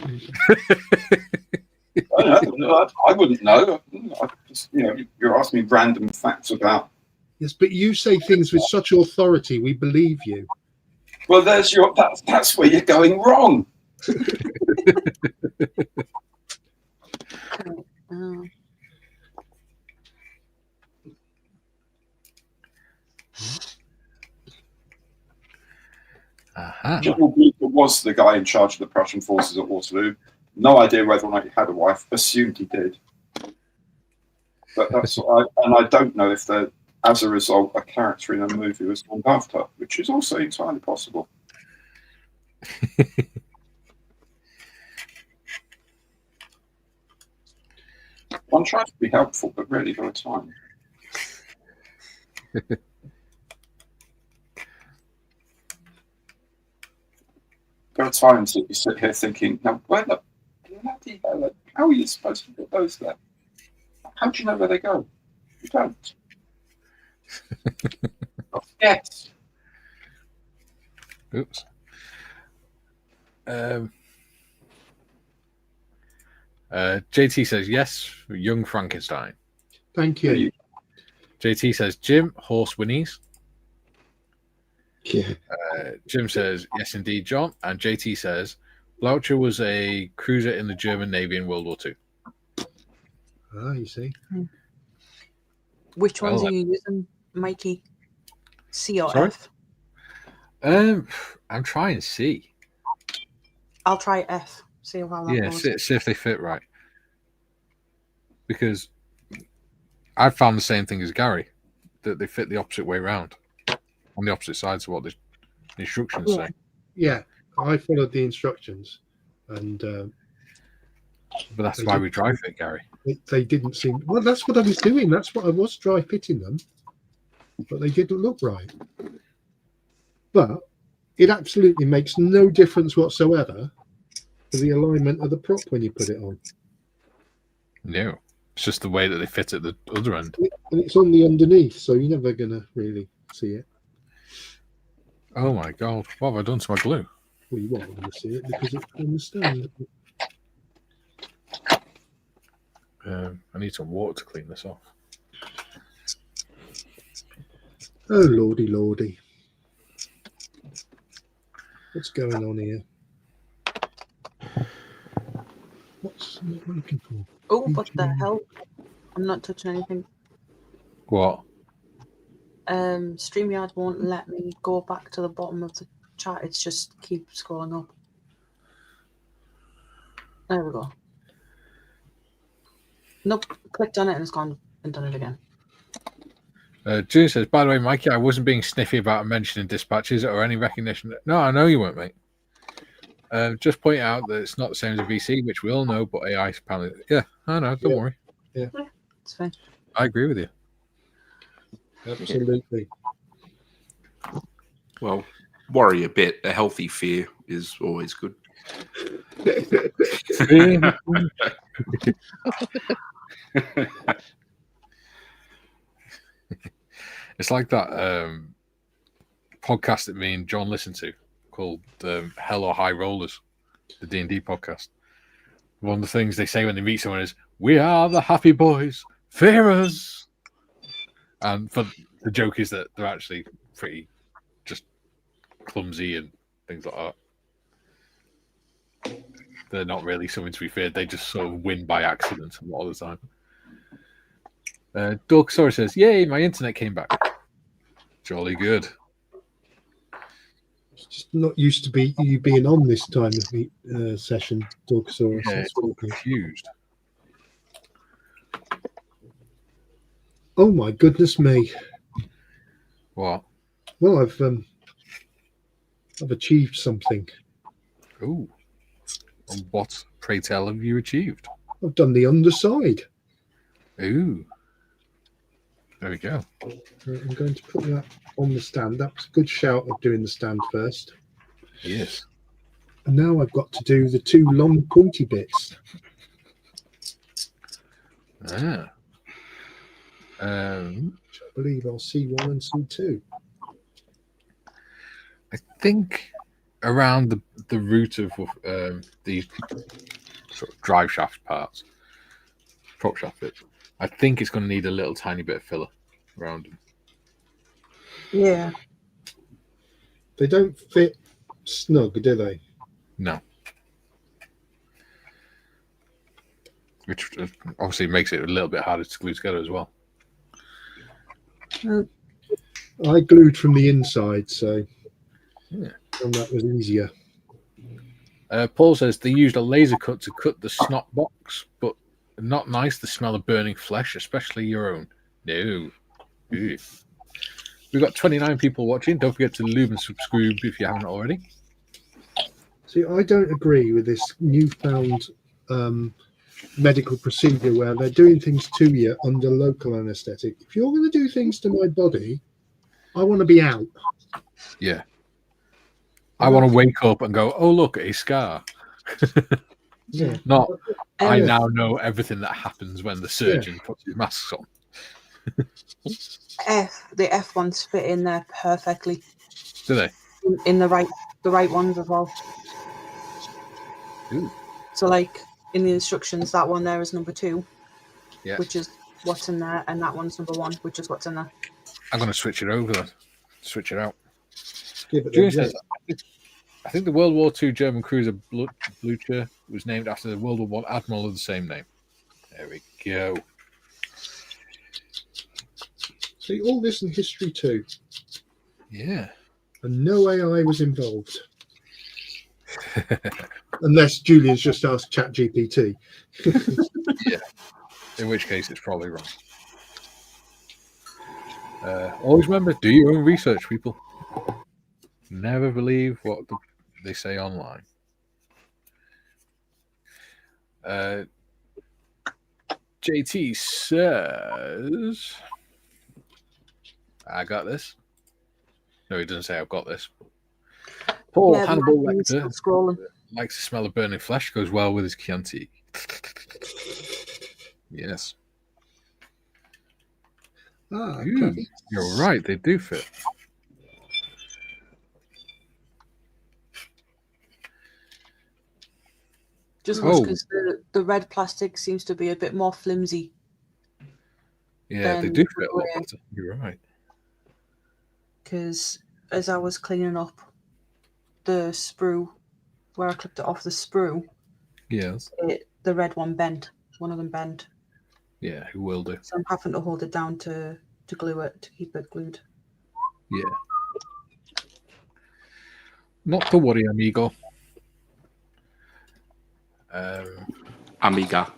I wouldn't know. You're asking me random facts about. Yes, but you say things with such authority, we believe you. Well, that's where you're going wrong. Um, Aha. General Blücher was the guy in charge of the Prussian forces at Waterloo. No idea whether or not he had a wife. Assumed he did. But I don't know if as a result, a character in a movie was named after, which is also entirely possible. One tries to be helpful, but rarely got a time. There are times that you sit here thinking, now, where the bloody hell, how are you supposed to put those there? How do you know where they go? You don't. Yes. Oops. JT says yes, Young Frankenstein. Thank you. JT says Jim, Horse Winnies. Yeah. Jim says yes, indeed, John. And JT says Bloucher was a cruiser in the German Navy in World War II. Ah, you see. which ones Well, are you using, Mikey? C or Sorry? F? I'm trying C. I'll try F. See how that Yeah, goes. see if they fit right. Because I found the same thing as Gary, that they fit the opposite way around, on the opposite sides of what the instructions Yeah. say. Yeah, I followed the instructions, and But that's They why did- we dry fit, Gary. they didn't seem. Well, that's what I was doing. That's what I was dry fitting them, but they didn't look right. But it absolutely makes no difference whatsoever to the alignment of the prop when you put it on, No, it's just the way that they fit at the other end. and it's on the underneath, so you're never gonna really see it. Oh my god, what have I done to my glue? Well, you won't want to see it because it's on the stand. I need some water to clean this off. Oh lordy, lordy, what's going on here? What's what am I looking for? Oh, what the hell? I'm not touching anything. What? StreamYard won't let me go back to the bottom of the chat. It's just keep scrolling up. There we go. Nope, clicked on it and it's gone and done it again. June says, by the way, Mikey, I wasn't being sniffy about mentioning dispatches or any recognition. No, I know you weren't, mate. Just point out that it's not the same as a VC, which we all know, but AI is apparently. Yeah, I know, don't worry. It's fine. I agree with you. Absolutely. Well, worry a bit. A healthy fear is always good. It's like that podcast that me and John listen to called Hell or High Rollers, the D&D podcast. One of the things they say when they meet someone is, "We are the happy boys, fear us." And for the joke is that they're actually pretty just clumsy and things like that. they're not really something to be feared. They just sort of win by accident a lot of the time. Dorkasaurus says, "Yay, my internet came back. Jolly good." It's just not used to be you being on this time of the session, Dorkasaurus. Yeah, That's it's all what it is. confused. Oh my goodness me! What? Well, I've achieved something. Ooh. And what, pray tell, have you achieved? I've done the underside. Ooh. There we go. I'm going to put that on the stand. That was a good shout of doing the stand first. Yes. And now I've got to do the two long pointy bits. Ah. Which I believe I'll C1 and C2. I think around the root of the sort of drive shaft parts, prop shaft bit, I think it's going to need a little tiny bit of filler around them. Yeah. They don't fit snug, do they? No. Which obviously makes it a little bit harder to glue together as well. I glued from the inside, so Yeah. and that was easier. Paul says they used a laser cut to cut the snot box, but not nice the smell of burning flesh, especially your own. No. Ew. We've got 29 people watching. Don't forget to lube and subscribe if you haven't already. See, I don't agree with this newfound medical procedure where they're doing things to you under local anaesthetic. If you're going to do things to my body, I want to be out. Yeah. I want to wake up and go, oh, look, a scar. Yeah. Not, I Yeah. now know everything that happens when the surgeon puts his masks on. The F ones fit in there perfectly. Do they? In the right ones as well. Ooh. So like in the instructions, that one there is number 2, Yeah. which is what's in there, and that one's number 1, which is what's in there. I'm going to switch it over then. Switch it out. Give it June a says, rest. I think the World War II German cruiser Blucher was named after the World War I admiral of the same name. There we go. See, all this in history too. Yeah. And no AI was involved. Unless Julian's just asked ChatGPT. Yeah. In which case, it's probably wrong. Always remember, do your own research, people. Never believe what they say online. JT says, I got this. No, he doesn't say I've got this. Paul Yeah, Hannibal mine's Lecter still scrolling. likes the smell of burning flesh, goes well with his Chianti. Yes. Ah, Ooh, okay. you're right, they do fit. Just Oh. because the red plastic seems to be a bit more flimsy. Yeah, they Then do fit a lot we're- better. You're right. Because as I was cleaning up the sprue, where I clipped it off the sprue, Yes. the red one bent. One of them bent. Yeah, who will do. So I'm having to hold it down to glue it, to keep it glued. Yeah. Not to worry, amigo. Amiga.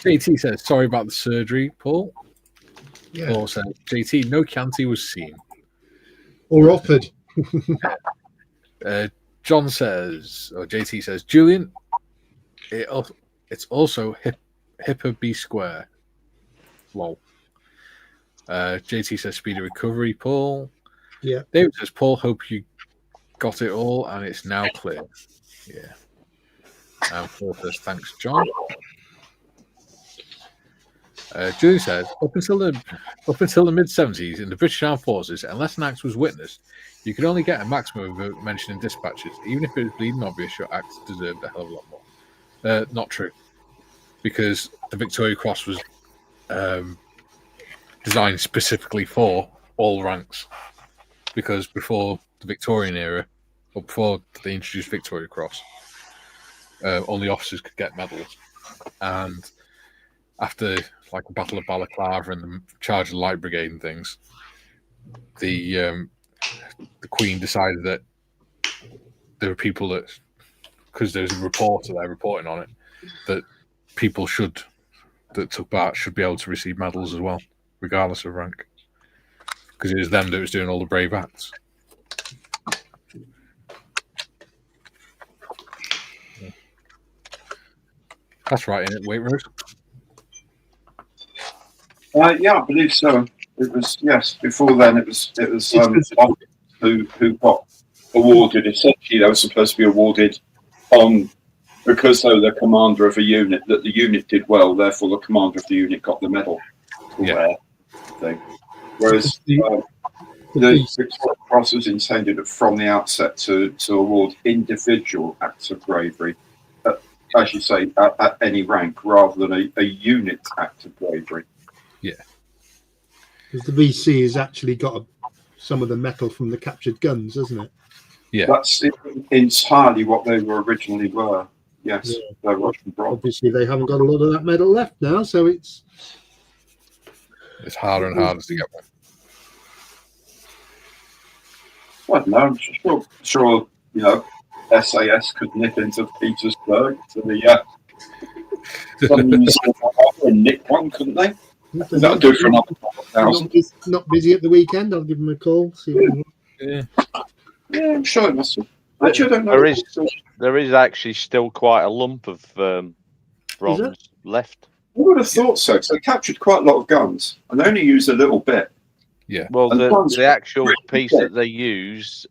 JT says, sorry about the surgery, Paul. Yeah. Paul says, JT, no Chianti was seen. Or offered. John says, or JT says, Julian, it's also hipper B square. Lol. JT says, speedy recovery, Paul. Yeah. David says, Paul, hope you got it all and it's now clear. Yeah. And Paul says, thanks, John. Julie says, up until the mid-70s in the British Armed Forces, unless an act was witnessed, you could only get a maximum of mention in dispatches. Even if it was bleeding obvious, your act deserved a hell of a lot more. Not true. Because the Victoria Cross was designed specifically for all ranks. Because before the Victorian era, but before they introduced Victoria Cross, only officers could get medals. And after like the Battle of Balaclava and the charge of the Light Brigade and things, the Queen decided that there were people that, because there's a reporter there reporting on it, that people that took part should be able to receive medals as well, regardless of rank, because it was them that was doing all the brave acts. That's right, isn't it, Waitrose? Yeah, I believe so. It was, yes. Before then, it was who got awarded. Essentially, they were supposed to be awarded on because they were the commander of a unit. That the unit did well, therefore the commander of the unit got the medal to wear. Thing. Whereas the Victoria Cross was intended from the outset to award individual acts of bravery, as you say, at any rank, rather than a unit act of bravery. Yeah. Because the VC has actually got some of the metal from the captured guns, hasn't it? Yeah. That's entirely what they were originally were. Yes, Yeah. they're Russian bronze. Obviously, they haven't got a lot of that metal left now, so it's harder and harder to get one. I don't know. I'm sure you know, SAS could nip into Petersburg to the and nick one, couldn't they? That'll do for another 1,000. Not busy at the weekend. I'll give them a call. See what Yeah. Yeah, I'm sure it must be. Actually, I don't know. There is actually still quite a lump of bronze left. I would have thought so. So they captured quite a lot of guns and only used a little bit. Yeah. Well, And the actual piece that they use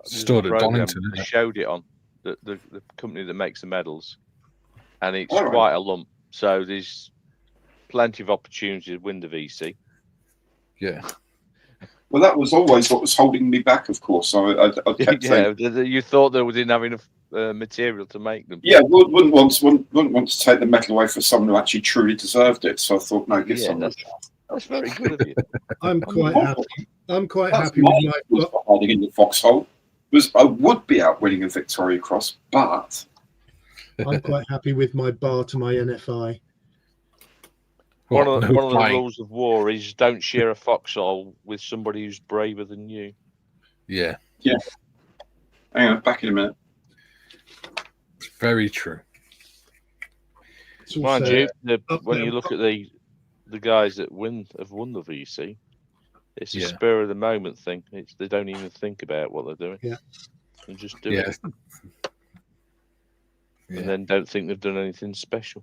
Stored at Donington, isn't it? showed it on the company that makes the medals, and it's All right. quite a lump. So there's plenty of opportunity to win the VC. Yeah. Well, that was always what was holding me back, of course. So I kept saying, You thought they didn't have enough material to make them. yeah, wouldn't want to take the medal away for someone who actually truly deserved it. So I thought, no, give someone a chance. That's very good of you. I'm quite happy. I'm quite That's happy with my. hiding in the foxhole. Was I would be out winning a Victoria Cross, but I'm quite happy with my bar to my NFI. One of the rules of war is don't share a foxhole with somebody who's braver than you. Yeah. Yeah. Hang on, back in a minute. It's very true. Mind you, when you look at the guys that have won the VC, it's a spur of the moment thing. They don't even think about what they're doing. Yeah. They just do it. And then don't think they've done anything special.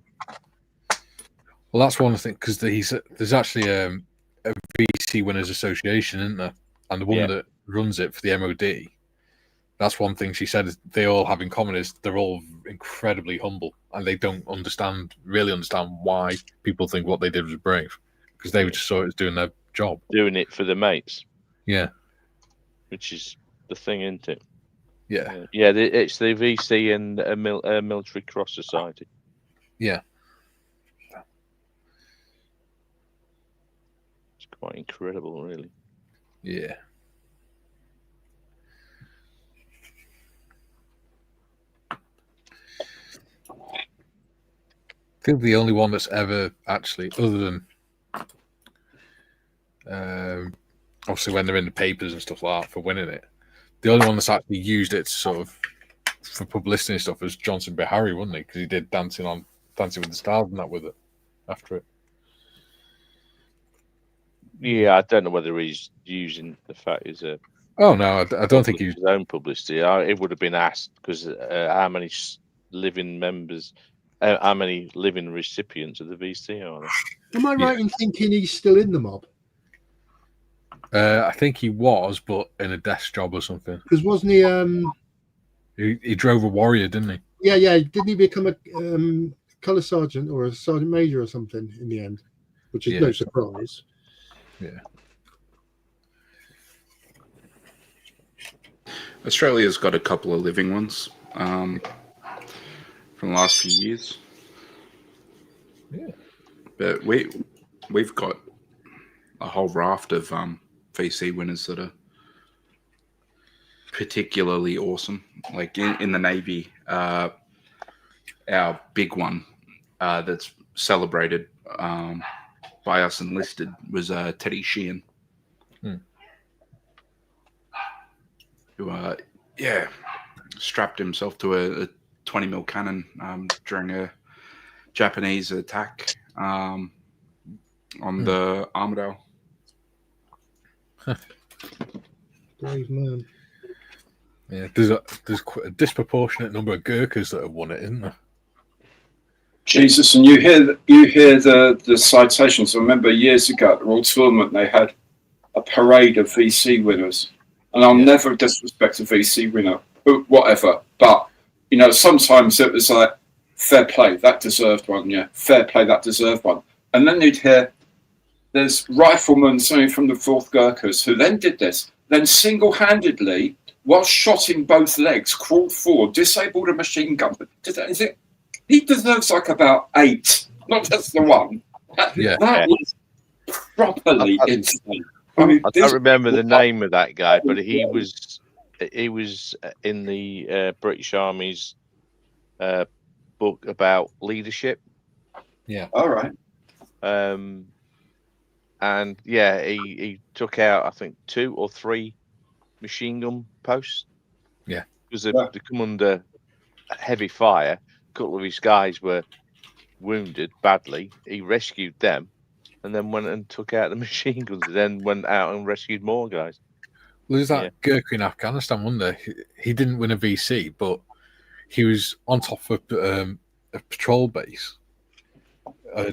Well, that's one thing, because there's actually a VC Winners Association, isn't there? And the woman that runs it for the MOD, that's one thing she said they all have in common is they're all incredibly humble, and they don't really understand why people think what they did was brave, because they just saw it as doing their job. Doing it for the mates. Yeah. Which is the thing, isn't it? Yeah. Yeah, it's the VC and a Military Cross Society. Yeah. It's quite incredible, really. Yeah. I think the only one that's ever actually, other than obviously when they're in the papers and stuff like that for winning it, the only one that's actually used it sort of for publicity and stuff was Johnson Behari, wasn't he? Because he did Dancing with the Stars and that with it after it. Yeah, I don't know whether he's using the fact he's a. Oh no, I don't think his own publicity. It would have been asked because how many living members, how many living recipients of the VC are there? Am I right in thinking he's still in the mob? I think he was, but in a desk job or something. Because wasn't he? He drove a Warrior, didn't he? Yeah. Didn't he become a colour sergeant or a sergeant major or something in the end? Which is no surprise. Yeah. Australia's got a couple of living ones from the last few years. Yeah. But we've got a whole raft of VC winners that are particularly awesome. Like in the Navy, our big one that's celebrated by us enlisted was Teddy Sheehan, who strapped himself to a 20 mil cannon during a Japanese attack on the Armadale. Brave man. Yeah, there's quite a disproportionate number of Gurkhas that have won it, isn't there? Jesus, and you hear the citations. I remember years ago at the Royal Tournament they had a parade of VC winners, and I'll never disrespect a VC winner, whatever. But you know, sometimes it was like fair play, that deserved one. Yeah, fair play, that deserved one. And then you'd hear there's riflemen, something from the 4th Gurkhas, who then did this, then single-handedly, while shot in both legs, crawled forward, disabled a machine gun. He deserves like about 8, not just the one. That was properly insane. I mean, I don't remember the name of that guy, but he was in the British Army's book about leadership. Yeah. All right. And yeah, he took out I think 2 or 3 machine gun posts. Yeah, because they come under heavy fire. A couple of his guys were wounded badly. He rescued them, and then went and took out the machine guns. And then went out and rescued more guys. Well, there's that Gurkha in Afghanistan, wasn't there? He didn't win a VC, but he was on top of a patrol base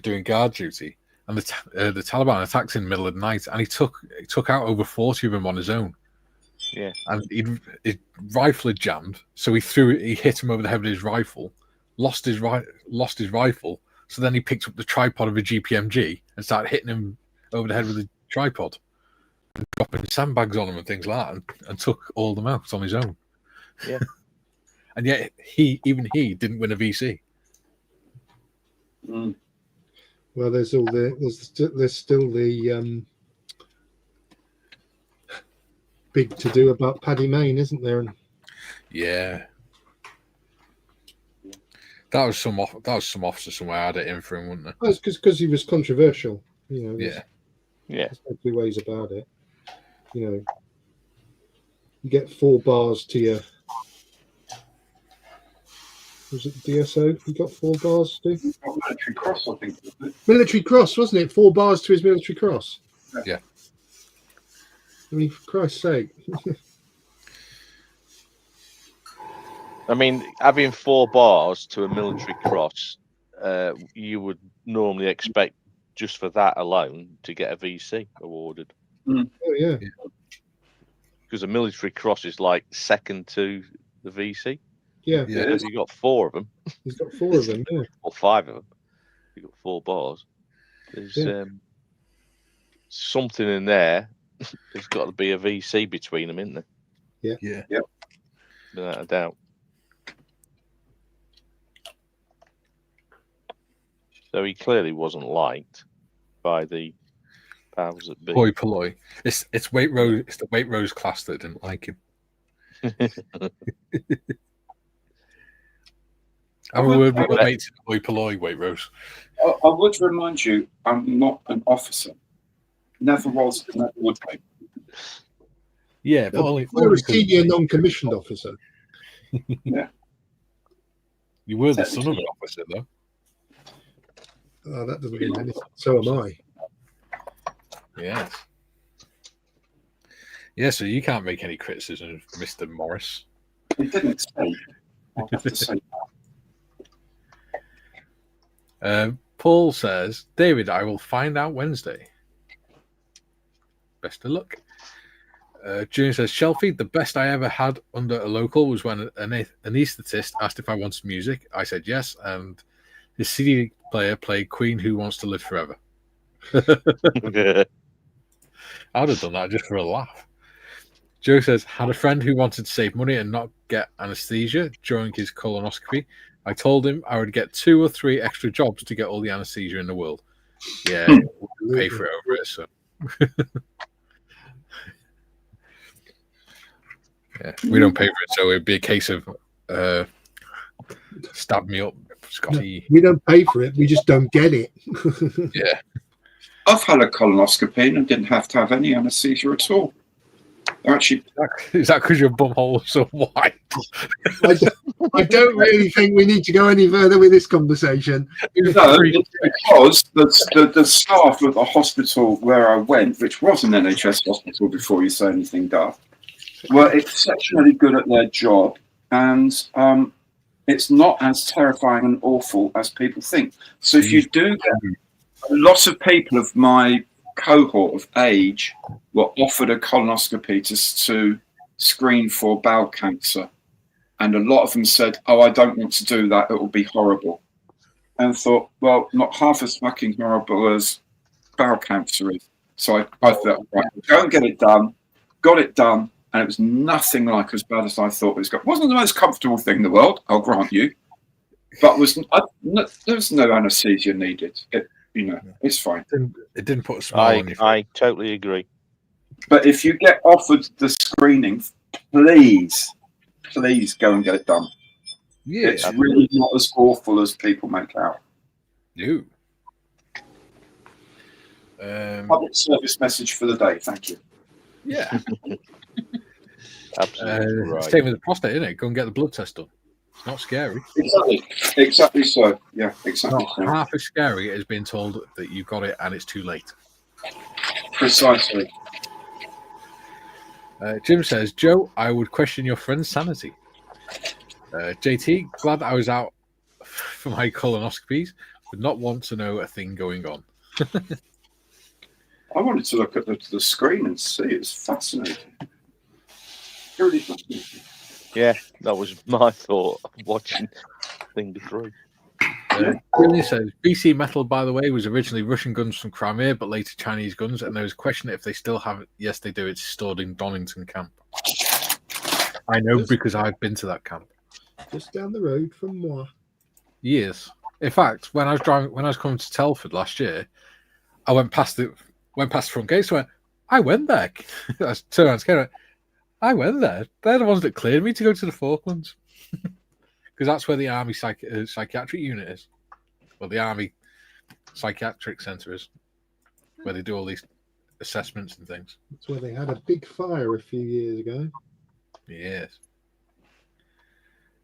doing guard duty, and the Taliban attacked in the middle of the night, and he took out over 40 of them on his own. Yeah, and his rifle had jammed, so he hit him over the head with his rifle, lost his rifle. So then he picked up the tripod of a GPMG and started hitting him over the head with the tripod, and dropping sandbags on him and things like that, and took all them out on his own. Yeah, and yet he didn't win a VC. Mm. Well, there's still the big to do about Paddy Mayne, isn't there? And yeah, that was some officer somewhere had it in for him, wasn't it? well, it's because he was controversial. You know, yeah. There's no two ways about it. You know, you get 4 bars to your. Was it DSO? You got 4 bars to? Military Cross, I think. Military Cross, wasn't it? 4 bars to his Military Cross. Yeah. I mean, for Christ's sake. I mean, having 4 bars to a military cross, you would normally expect just for that alone to get a VC awarded. Oh yeah. Because a military cross is like second to the VC. Yeah. If you got 4 of them. He's got 4 of them, yeah. Or 5 of them. You got 4 bars. There's something in there. There's got to be a VC between them, isn't there? Yeah. Yeah. Yep. Without a doubt. So he clearly wasn't liked by the powers that be. Hoi polloi. It's Waitrose. It's the Waitrose class that didn't like him. Have a word with your mates in hoi polloi, Waitrose. I would remind you, I'm not an officer. Never was, never would be. Yeah, but only You're a senior non-commissioned officer. Yeah. You were the son of an officer, though. Oh, that doesn't mean anything. So am I. Yes. Yeah, so you can't make any criticism of Mr. Morris. He didn't say. I have to say that. Paul says, David, I will find out Wednesday. Best of luck. June says, Shelfie, the best I ever had under a local was when an anaesthetist asked if I wanted music. I said yes, and his CD player played Queen Who Wants to Live Forever. I would have done that just for a laugh. Joe says, had a friend who wanted to save money and not get anesthesia during his colonoscopy. I told him I would get 2 or 3 extra jobs to get all the anesthesia in the world. Yeah, we'll pay for it over it. So, Yeah, we don't pay for it, so it'd be a case of stab me up, Scotty. We don't pay for it. We just don't get it. Yeah. I've had a colonoscopy and didn't have to have any anaesthesia at all. Actually, Is that because your bum hole's so wide? I don't really think we need to go any further with this conversation. no, it's because the staff at the hospital where I went, which was an NHS hospital before you say anything daft, were exceptionally good at their job, and it's not as terrifying and awful as people think. So if you do get a lot of people of my cohort of age were offered a colonoscopy to screen for bowel cancer, and a lot of them said, "Oh, I don't want to do that, it will be horrible." And I thought, well, not half as fucking horrible as bowel cancer is. So I thought, right, go and get it done. Got it done, and it was nothing like as bad as I thought it was. It wasn't the most comfortable thing in the world, I'll grant you, but there was no anaesthesia needed. It's fine. It didn't put a smile on your face. I totally agree. But if you get offered the screening, please go and get it done. Yeah, It's really not as awful as people make out. you. Public service message for the day. Thank you. Yeah. Absolutely right. Same with the prostate, isn't it? Go and get the blood test done. It's not scary. Exactly so. Yeah, exactly Not so. half as scary as being told that you've got it and it's too late. Precisely. Jim says, Joe, I would question your friend's sanity. JT, glad I was out for my colonoscopies, but not want to know a thing going on. I wanted to look at the screen and see. It's fascinating. Really fascinating. Yeah, that was my thought watching thing through. Billy says, BC metal, by the way, was originally Russian guns from Crimea, but later Chinese guns, and there was a question if they still have it. Yes, they do. It's stored in Donington camp. I know because I've been to that camp. Just down the road from moi. Years. In fact, when I was coming to Telford last year, I went past the front gate, so I went there. I turned around to Karen, I went there. They're the ones that cleared me to go to the Falklands. Because that's where the Army psychiatric unit is. Well, the Army Psychiatric Centre is. Where they do all these assessments and things. That's where they had a big fire a few years ago. Yes.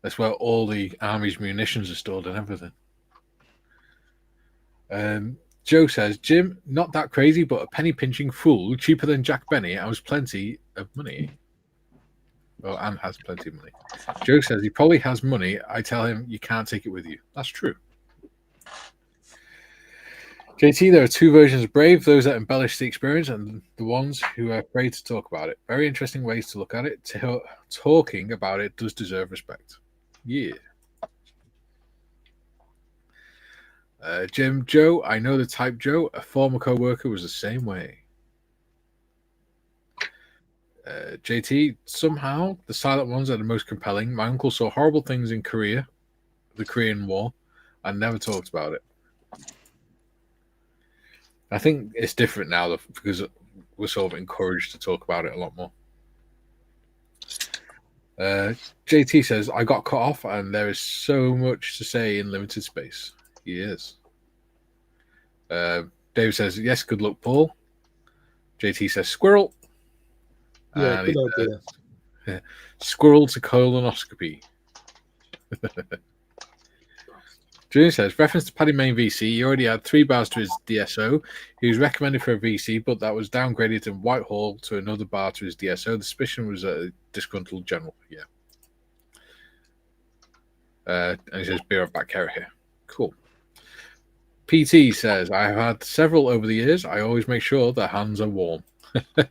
That's where all the Army's munitions are stored and everything. Joe says, Jim, not that crazy, but a penny pinching fool, cheaper than Jack Benny, and was plenty of money. Well, and has plenty of money. Joe says he probably has money. I tell him you can't take it with you. That's true. JT, there are two versions of Brave, those that embellish the experience and the ones who are afraid to talk about it. Very interesting ways to look at it. Talking about it does deserve respect. Yeah. Jim, Joe, I know the type Joe. A former co-worker was the same way. JT, somehow the silent ones are the most compelling. My uncle saw horrible things in Korea, the Korean War, and never talked about it. I think it's different now because we're sort of encouraged to talk about it a lot more. JT says, I got cut off and there is so much to say in limited space. He is. Dave says, yes, good luck, Paul. JT says, squirrel. Yeah, And good idea. Squirrel to colonoscopy. Julian says, reference to Paddy Main VC, he already had 3 bars to his DSO. He was recommended for a VC, but that was downgraded in Whitehall to another bar to his DSO. The suspicion was a disgruntled general. Yeah. And he says, be right back, Kerry here. Cool. PT says, I have had several over the years. I always make sure their hands are warm. Right.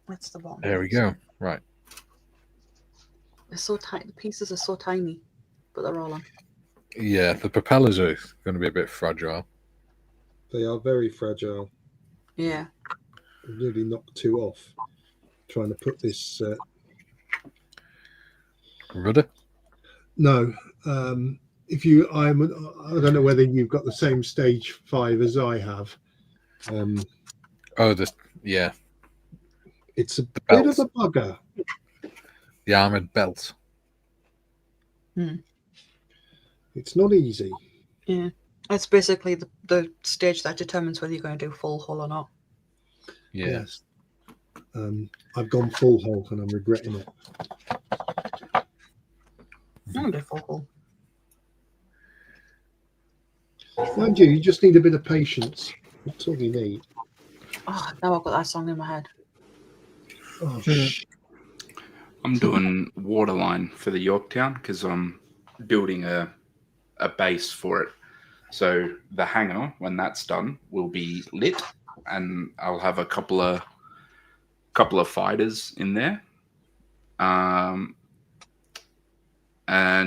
That's the one. There we go. Right. They're so tiny. The pieces are so tiny, but they're all on. Yeah, the propellers are going to be a bit fragile. They are very fragile. Yeah. I've nearly knocked 2 off trying to put this. Rudder? No. If you, I don't know whether you've got the same stage 5 as I have. Yeah. It's a bit belt. of a bugger. The armored belt. It's not easy. Yeah. It's basically the stage that determines whether you're going to do full hull or not. Yeah. Yes. I've gone full hull and I'm regretting it. I'm going to do full hull. Mind you, you just need a bit of patience. That's all you need. Oh, now I've got that song in my head. Oh, I'm doing waterline for the Yorktown because I'm building a base for it. So the hangar, when that's done, will be lit, and I'll have a couple of fighters in there. And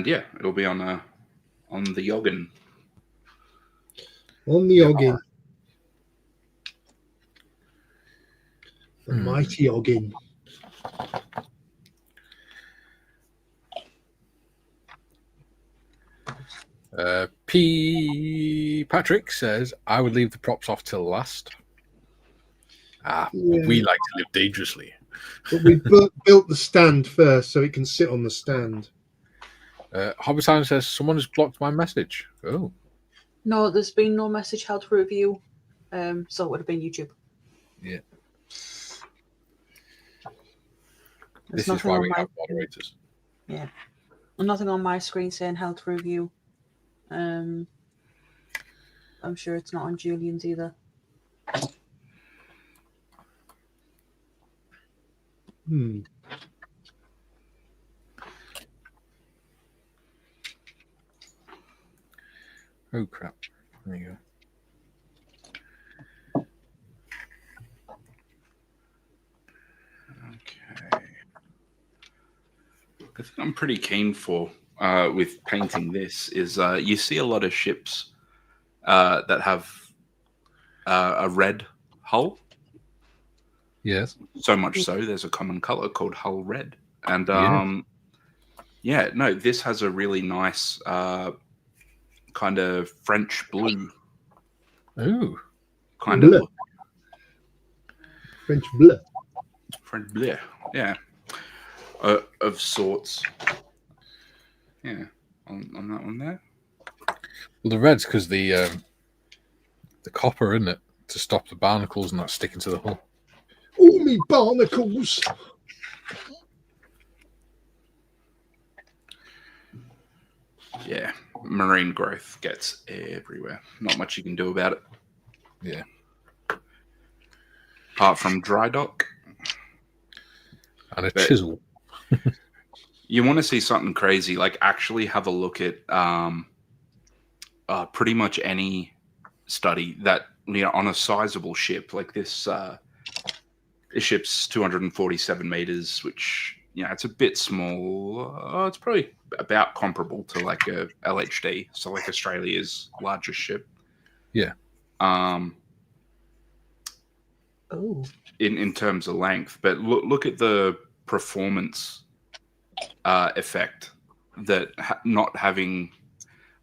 yeah, it'll be on the Yoggin. on the Oggin. The mighty Oggin. P. Patrick says, I would leave the props off till last. Yeah. We like to live dangerously. But we built the stand first so it can sit on the stand. Hobbitime says, someone has blocked my message. Oh. No, there's been no message held for review. So it would have been YouTube. Yeah. There's This is why on we my have moderators. Yeah. Nothing on my screen saying held for review. I'm sure it's not on Julian's either. Oh, crap. There you go. Okay. The thing I'm pretty keen for with painting this is you see a lot of ships that have a red hull. Yes. So much so, there's a common color called hull red. And Yeah. no, this has a really nice kind of French blue Ooh. kind Bleu. of look. French bleu. French bleu, yeah. Of sorts. Yeah, on that one there. Well, the red's because the copper, isn't it? To stop the barnacles not sticking to the hull. Oh, me barnacles. Yeah, marine growth gets everywhere. Not much you can do about it. Yeah. Apart from dry dock. And a But- chisel. You want to see something crazy, like actually have a look at pretty much any study that, on a sizable ship like this. This ship's 247 meters, which, it's a bit small. It's probably about comparable to like a LHD, so like Australia's largest ship. Yeah. Oh. In terms of length, but look at the performance effect that not having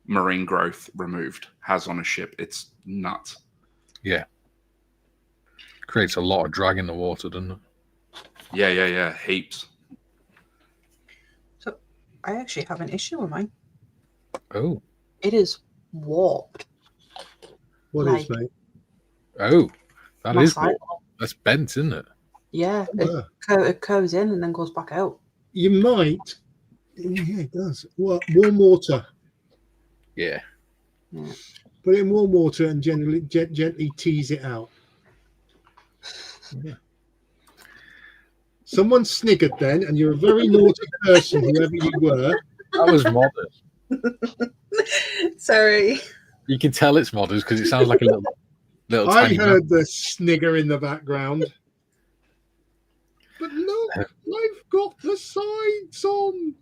marine growth removed has on a ship. It's nuts. Yeah. Creates a lot of drag in the water, doesn't it? Yeah, heaps. So I actually have an issue with mine. Oh. It is warped. What is, Like- mate? Oh. That My is side- what. That's bent, isn't it? Yeah, Well, it curves in and then goes back out. you might. Yeah, it does. Well, warm water. Yeah. Yeah. Put it in warm water and gently tease it out. Yeah. Someone sniggered then, and you're a very naughty person, whoever you were. That was modest. Sorry. You can tell it's modest because it sounds like a little I tiny heard the snigger in the background. But look, I've got the sides on.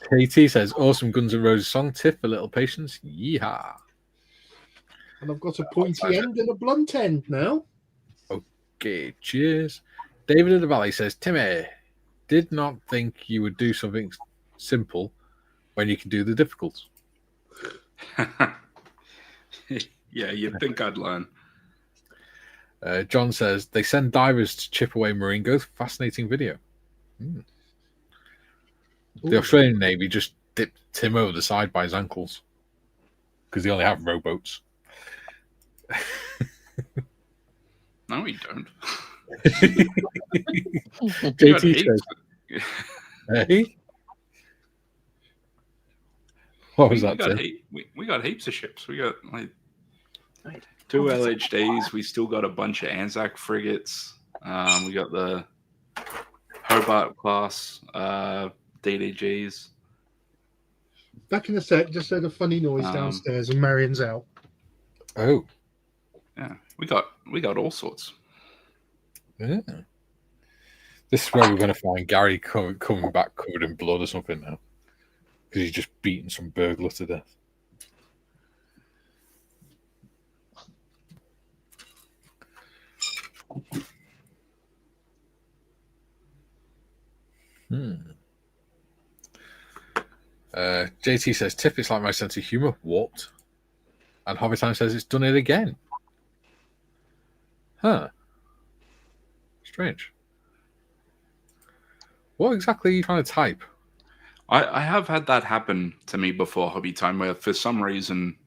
KT says, awesome Guns N' Roses song. Tip a little patience. Yeehaw. And I've got a pointy end and a blunt end now. Okay, cheers. David of the Valley says, Timmy, did not think you would do something simple when you can do the difficult. Yeah, you'd think I'd learn. John says they send divers to chip away Moringos. Fascinating video. The Australian Navy just dipped Tim over the side by his ankles because they only have rowboats. No, we don't. JT says, "Hey, what was that? Tim? We got heaps of ships. We got like Right. 2 LHDs. We still got a bunch of Anzac frigates. We got the Hobart class DDGs. Back in a sec, just heard a funny noise downstairs, and Marion's out. Oh, Yeah, we got all sorts. yeah. This is where we're going to find Gary coming back covered in blood or something now because he's just beaten some burglar to death." JT says, "Tip, it's like my sense of humor warped." And Hobbitime says it's done it again. Huh. Strange. What exactly are you trying to type? I have had that happen to me before, Hobby Time, where for some reason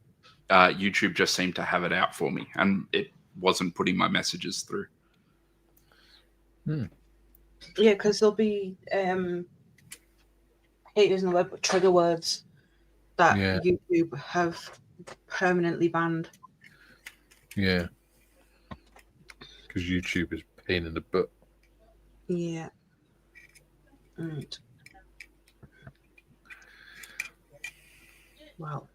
YouTube just seemed to have it out for me, and it wasn't putting my messages through. Yeah, because there'll be haters in the web trigger words that YouTube have permanently banned. Yeah. Because YouTube is a pain in the butt. Yeah. Right. Wow.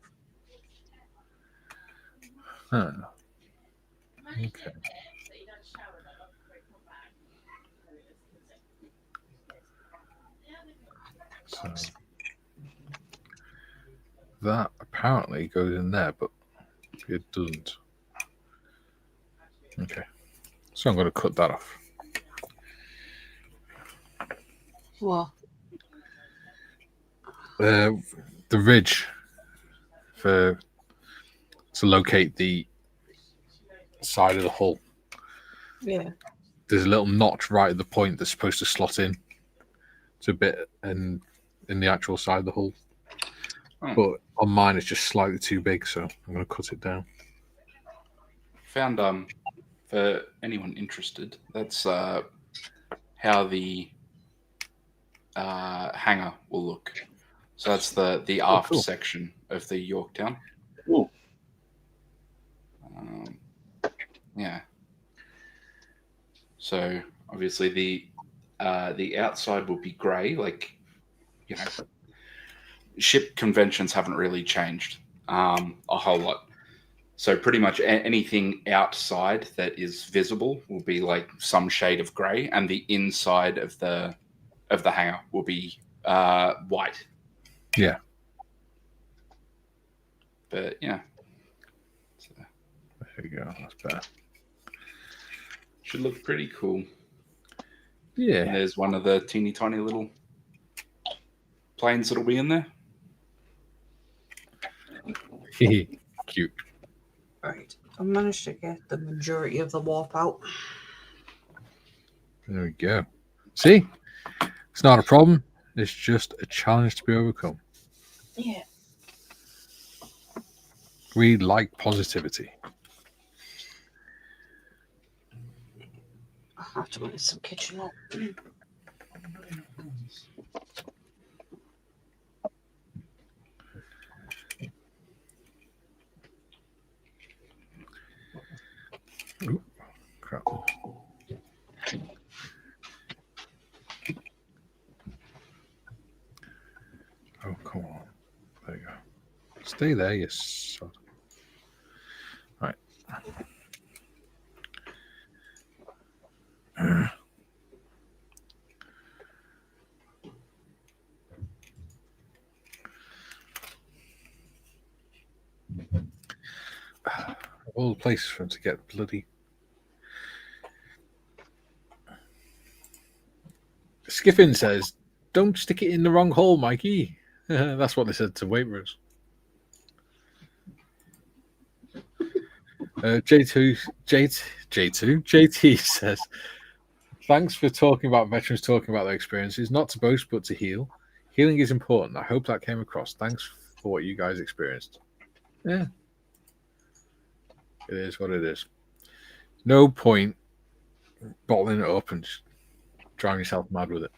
Huh. Okay. So that apparently goes in there, but it doesn't. Okay. So I'm going to cut that off. What? The ridge to locate the side of the hull. Yeah. There's a little notch right at the point that's supposed to slot in to a bit in the actual side of the hull. But on mine it's just slightly too big, so I'm going to cut it down. Found for anyone interested, that's how the hangar will look. So that's the aft section of the Yorktown. Cool. Yeah. So obviously the outside will be grey, like, you know, ship conventions haven't really changed a whole lot. So pretty much anything outside that is visible will be like some shade of grey, and the inside of the hangar will be white. Yeah. But yeah. So, there you go. That's better. Should look pretty cool. Yeah. And there's one of the teeny tiny little planes that'll be in there. Cute. Right. I managed to get the majority of the warp out. There we go. See? It's not a problem. It's just a challenge to be overcome. Yeah. We like positivity. I have to get some kitchen up. Ooh, crap. Oh, come on. There you go. Stay there, you sod. Right. All the places for him to get bloody. Skiffin says, "Don't stick it in the wrong hole, Mikey." That's what they said to Waitrose. JT says, thanks for talking about veterans talking about their experiences, not to boast, but to heal. Healing is important. I hope that came across. Thanks for what you guys experienced. Yeah. It is what it is. No point bottling it up and just driving yourself mad with it.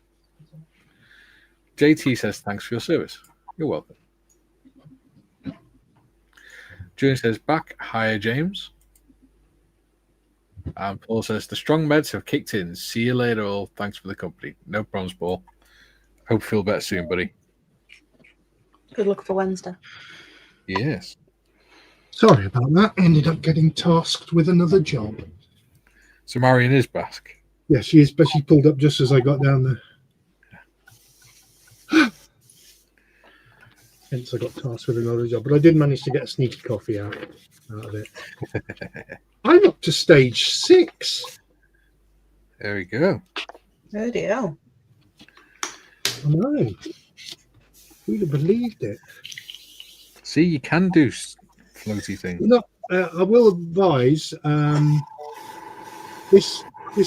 JT says, thanks for your service. You're welcome. Julian says, back higher, James. And Paul says, the strong meds have kicked in. See you later, all. Thanks for the company. No problems, Paul. Hope you feel better soon, buddy. Good luck for Wednesday. Yes. Sorry about that. Ended up getting tasked with another job. So Marion is back. Yeah, she is, but she pulled up just as I got down there. Hence, I got tasked with another job, but I did manage to get a sneaky coffee out of it. I'm up to stage 6. There we go. Oh dear. I know. Who'd have believed it? See, you can do floaty things. Look, I will advise this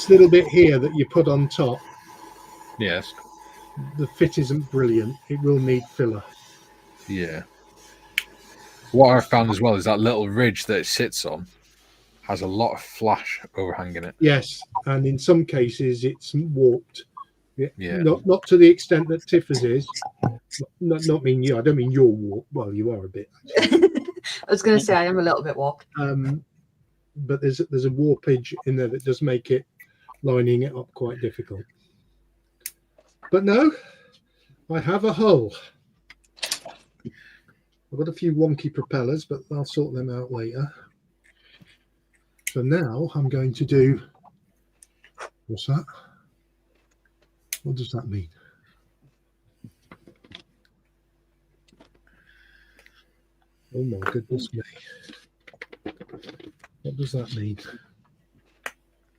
little bit here that you put on top. Yes. The fit isn't brilliant. It will need filler. Yeah. What I found as well is that little ridge that it sits on has a lot of flash overhanging it. Yes, and in some cases it's warped. Yeah. Not to the extent that Tiffers is. Not mean you. I don't mean you're warped. Well, you are a bit. I was going to say I am a little bit warped. But there's a warpage in there that does make it lining it up quite difficult. But no, I have a hull. I've got a few wonky propellers, but I'll sort them out later. So now I'm going to do, what's that? What does that mean? Oh my goodness me. What does that mean?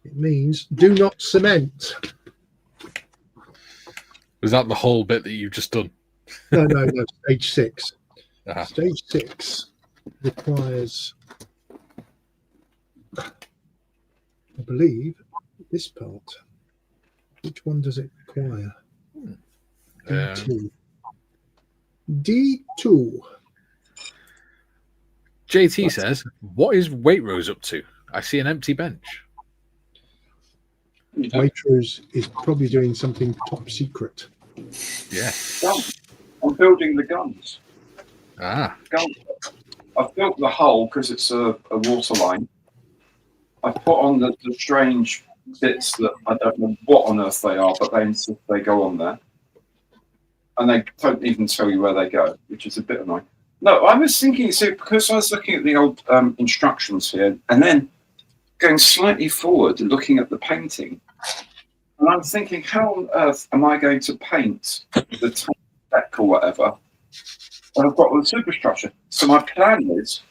It means do not cement. Was that the whole bit that you've just done? No, stage 6. Uh-huh. Stage 6 requires, I believe, this part. Which one does it require? D2. D2. JT says, what is Waitrose up to? I see an empty bench. Waitrose is probably doing something top secret. Yeah. I'm building the guns. Ah. I've built the hull because it's a water line. I put on the strange bits that I don't know what on earth they are, but they insist they go on there. And they don't even tell you where they go, which is a bit annoying. No, I was thinking, see, because I was looking at the old instructions here, and then going slightly forward and looking at the painting, and I'm thinking, how on earth am I going to paint the deck or whatever? And I've got all the superstructure. So my plan is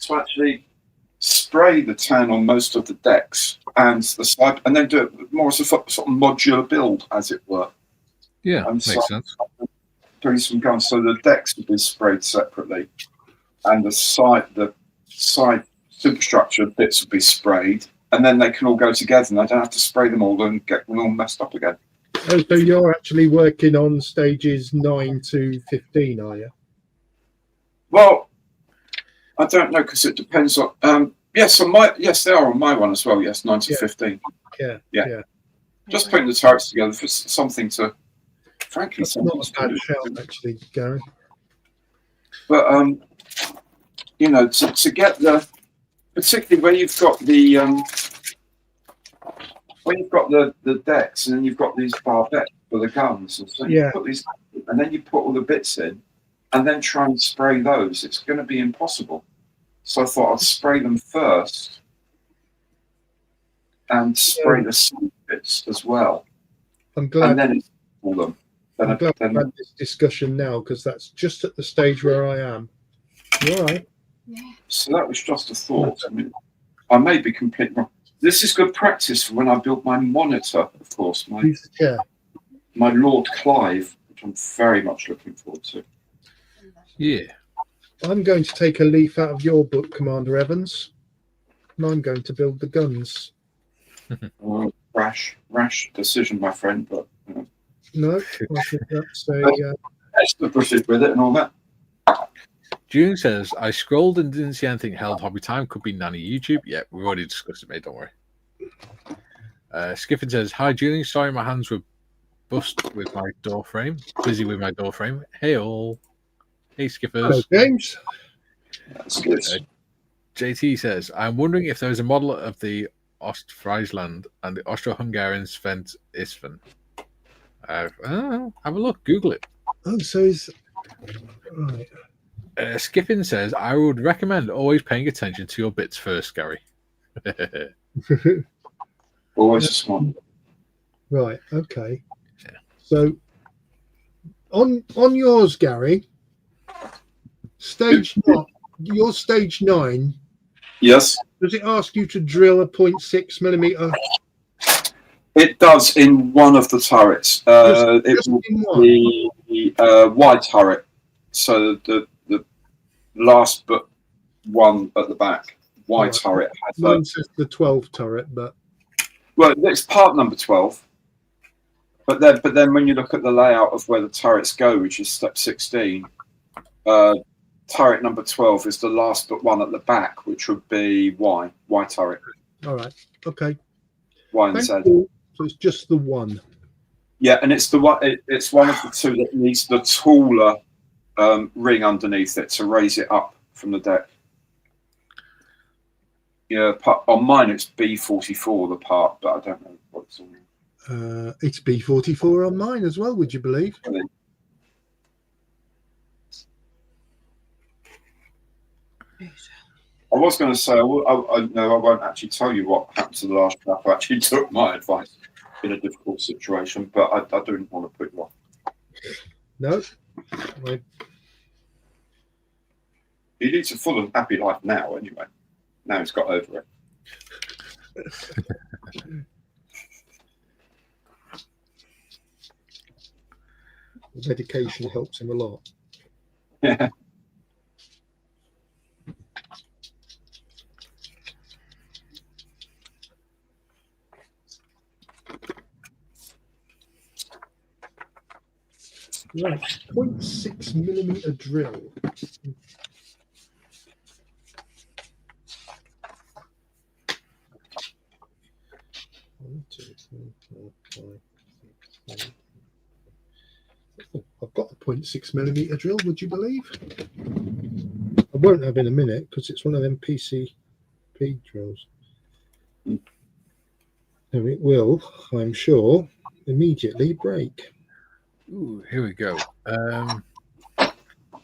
to actually spray the tan on most of the decks and the side, and then do it more as a sort of modular build, as it were. Yeah, And makes so sense. Doing some guns, so the decks will be sprayed separately, and the side superstructure bits will be sprayed, and then they can all go together, and I don't have to spray them all and get them all messed up again. Oh, so you're actually working on stages 9 to 15, are you? Well, I don't know because it depends on. Yes, they are on my one as well. Yes, 9 to 15. Yeah. Just putting the turrets together for something to. Frankly, That's not a bad shout, actually, Gary. But to get the, particularly when you've got the decks and then you've got these barbettes for the guns, and so you put these, and then you put all the bits in, and then try and spray those. It's going to be impossible. So I thought I'd spray them first, and spray the side bits as well. I'm glad. And then install them. I'm glad we've had this discussion now because that's just at the stage where I am. You all right? So that was just a thought. I mean, I may be completely wrong. This is good practice for when I built my monitor, of course, my Lord Clive, which I'm very much looking forward to. Yeah. I'm going to take a leaf out of your book, Commander Evans. and I'm going to build the guns. Rash decision, my friend. But No, I think that's let's proceed with it and all that. June says, I scrolled and didn't see anything held hobby time. Could be Nanny YouTube. Yeah, we've already discussed it, mate. Don't worry. Skiffin says, hi, Julian. Sorry, my hands were bust with my door frame. Busy with my door frame. Hey, all. Hey, Skiffers. Hello, James. That's good. JT says, I'm wondering if there is a model of the Ostfriesland and the Austro-Hungarian Sven Isven. Have a look. Google it. Oh, so is right. Skiffin says, I would recommend always paying attention to your bits first, Gary. Always a smart. Right. Okay. Yeah. So on yours, Gary, your stage 9. Yes, Does it ask you to drill a 0.6 millimeter? it does in one of the turrets. Just will in one? be wide turret. So the last but one at the back. Wide Right. turret. Has Mine says the 12 turret, but well, it's part number 12. But then when you look at the layout of where the turrets go, which is step 16, turret number 12 is the last but one at the back, which would be Y turret. all right. Okay. Y and Thank Z. you. So it's just the one. Yeah, and it's the one. It's one of the two that needs the taller ring underneath it to raise it up from the deck. Yeah, on mine it's B44 the part, but I don't know what's on. It's B44 on mine as well. Would you believe? I was going to say, I won't actually tell you what happened to the last chap who actually took my advice in a difficult situation, but I don't want to put you off. No. He leads a full and happy life now, anyway. Now he's got over it. The medication helps him a lot. Yeah. Right, 0.6 millimeter drill. One, two, three, four, five, six, seven. Oh, I've got a 0.6 millimeter drill. Would you believe? I won't have in a minute because it's one of them PCP drills. And it will, I'm sure, immediately break. Ooh, here we go.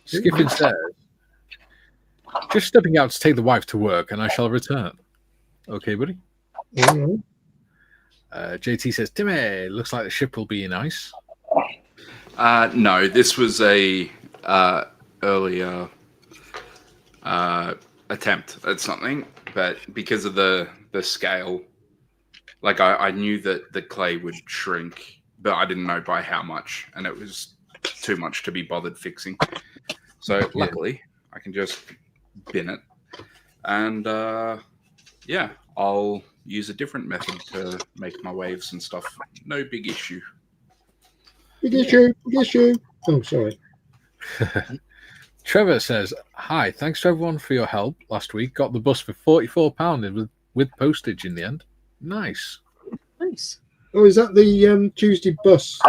Skiffin says, just stepping out to take the wife to work and I shall return. Okay, buddy. All right. JT says, Timmy, looks like the ship will be in ice. No, this was a earlier attempt at something, but because of the scale, like I knew that the clay would shrink, but I didn't know by how much, and it was too much to be bothered fixing. So luckily, I can just bin it, and yeah, I'll use a different method to make my waves and stuff. No big issue. Big issue. Oh, sorry. Trevor says, hi, thanks to everyone for your help last week. Got the bus for £44 with postage in the end. Nice. Nice. Oh, is that the Tuesday bus?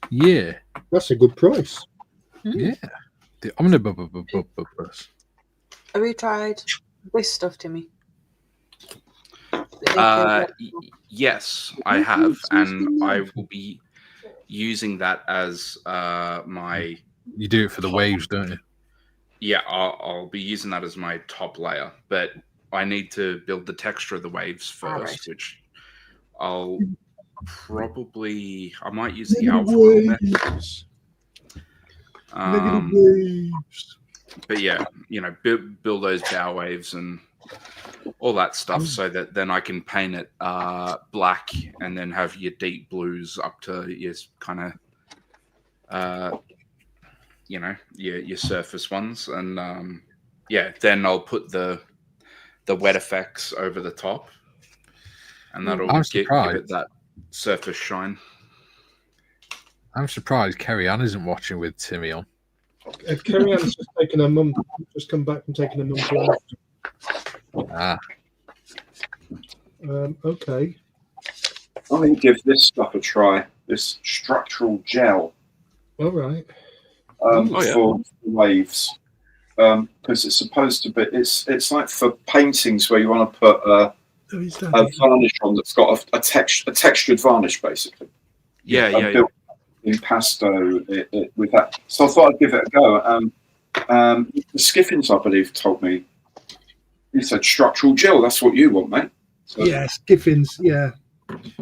Yeah. That's a good price. Yeah. The omnibus bus. Have you tried this stuff, Timmy? Yes, I have, and I will be using that as my... You do it for the waves, don't you? Yeah, I'll be using that as my top layer, but I need to build the texture of the waves first, which I'll probably... I might use the alpha method. Negative waves. But yeah, you know, build those bow waves and all that stuff, so that then I can paint it black and then have your deep blues up to your kind of, you know, your surface ones. And yeah, then I'll put the the wet effects over the top, and that'll I'm give surprised. it that surface shine. I'm surprised Kerry Ann isn't watching with Timmy on. Kerry Ann's just taken her mum, just come back from taking her mum to Ah, okay. I'm going to give this stuff a try. This structural gel All right. for waves, because it's supposed to be. It's like for paintings where you want to put a varnish on that's got a textured varnish, basically. Yeah. Built impasto with that. So I thought I'd give it a go. The Skiffins, I believe, told me. He said structural gel. That's what you want, mate. So, Yeah, Skiffins. Yeah.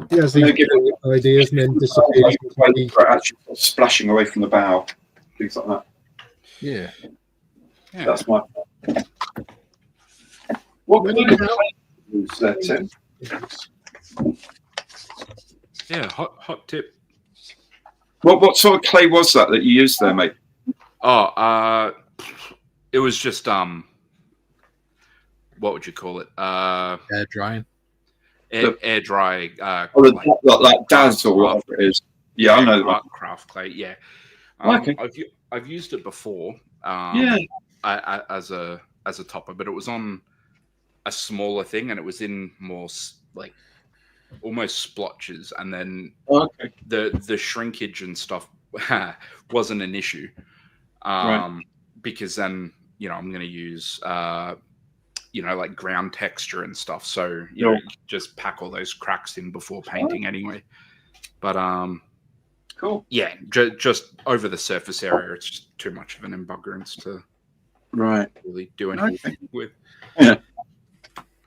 He has these ideas and then disappears. Actually splashing away from the bow, things like that. yeah. That's my. What kind of use there, Tim? Yeah, hot tip. What sort of clay was that you used there, mate? Oh, it was just what would you call it? Air drying. Air dry. Like Daz or whatever it is. Yeah, I know. Craft clay. Yeah. Okay. I've used it before. As a topper, but it was on a smaller thing, and it was in more like almost splotches, and then the shrinkage and stuff wasn't an issue, because then I'm going to use like ground texture and stuff, so you just pack all those cracks in before painting anyway. But cool. Yeah, just over the surface area, it's just too much of an embuggerance to really do anything with. Yeah.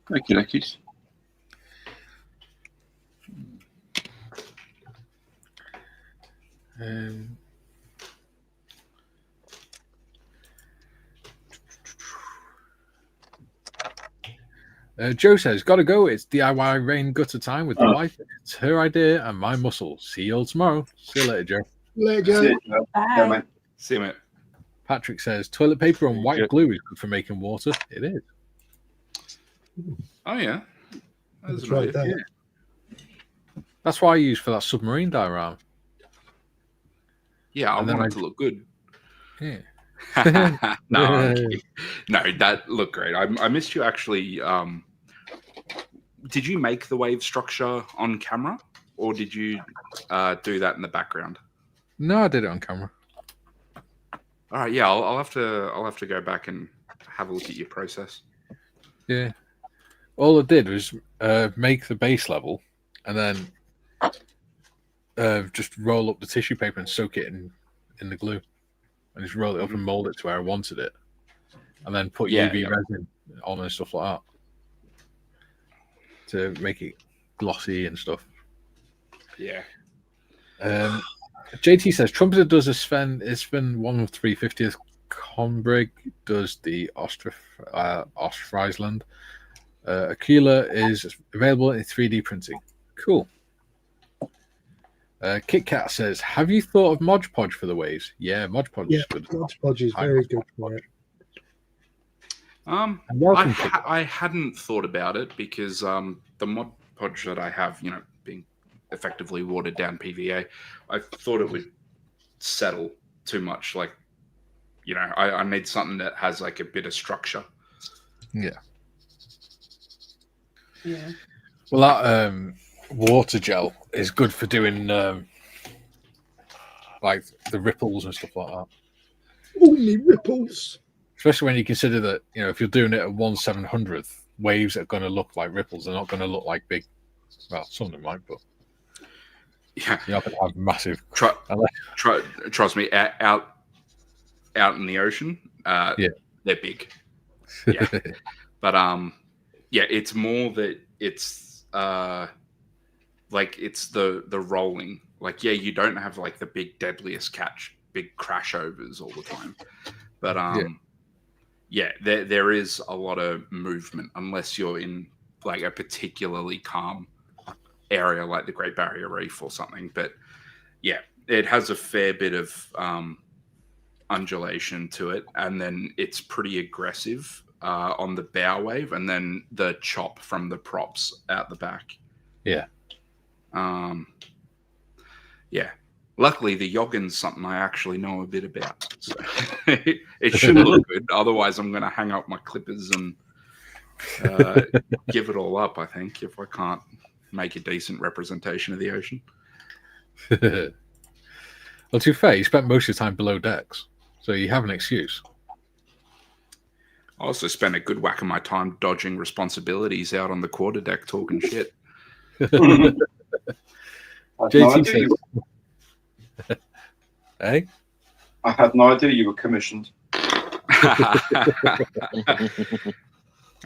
Thank you. Joe says, "Gotta go. It's DIY rain gutter time with the wife. It's her idea and my muscle. See you all tomorrow. See you later, Joe." Later, Joe. Yeah, mate. See you, mate. Patrick says, "Toilet paper and white glue is good for making water." It is. Oh yeah, That's right. That's what I use for that submarine diorama. Yeah, I want it to look good. Yeah. No, I'm kidding. No, that looked great. I missed you actually. Did you make the wave structure on camera, or did you do that in the background? No, I did it on camera. All right, yeah, I'll have to go back and have a look at your process. Yeah, all I did was make the base level, and then just roll up the tissue paper and soak it in the glue, and just roll it up and mold it to where I wanted it, and then put UV resin on and stuff like that to make it glossy and stuff. Yeah. JT says Trumpeter does a Sven 1/350th. Combrig does the Ostfriesland. Aquila is available in 3D printing. Cool. Kit Kat says, "Have you thought of Mod Podge for the waves?" Yeah, Mod Podge is good. Mod Podge is very good for it. I hadn't thought about it because the Mod Podge that I have, being effectively watered down PVA, I thought it would settle too much. Like, I need something that has like a bit of structure. Yeah. Yeah. Well, that water gel is good for doing like the ripples and stuff like that. Only ripples. Especially when you consider that, if you're doing it at 1/700th, waves are going to look like ripples. They're not going to look like big. Well, some of them might, but yeah, you're not going to have massive. Trust me, out in the ocean, they're big. Yeah, but it's more that it's like it's the rolling. Like, you don't have like the big deadliest big crash overs all the time, but there is a lot of movement unless you're in like a particularly calm area like the Great Barrier Reef or something. But yeah, it has a fair bit of undulation to it, and then it's pretty aggressive on the bow wave, and then the chop from the props out the back. Yeah. Yeah. Luckily, the Yoggin's something I actually know a bit about. So it should look good. Otherwise, I'm going to hang up my clippers and give it all up, I think, if I can't make a decent representation of the ocean. Well, to be fair, you spent most of your time below decks, so you have an excuse. I also spent a good whack of my time dodging responsibilities out on the quarterdeck talking shit. I've no JT idea you says, hey? I had no idea you were commissioned.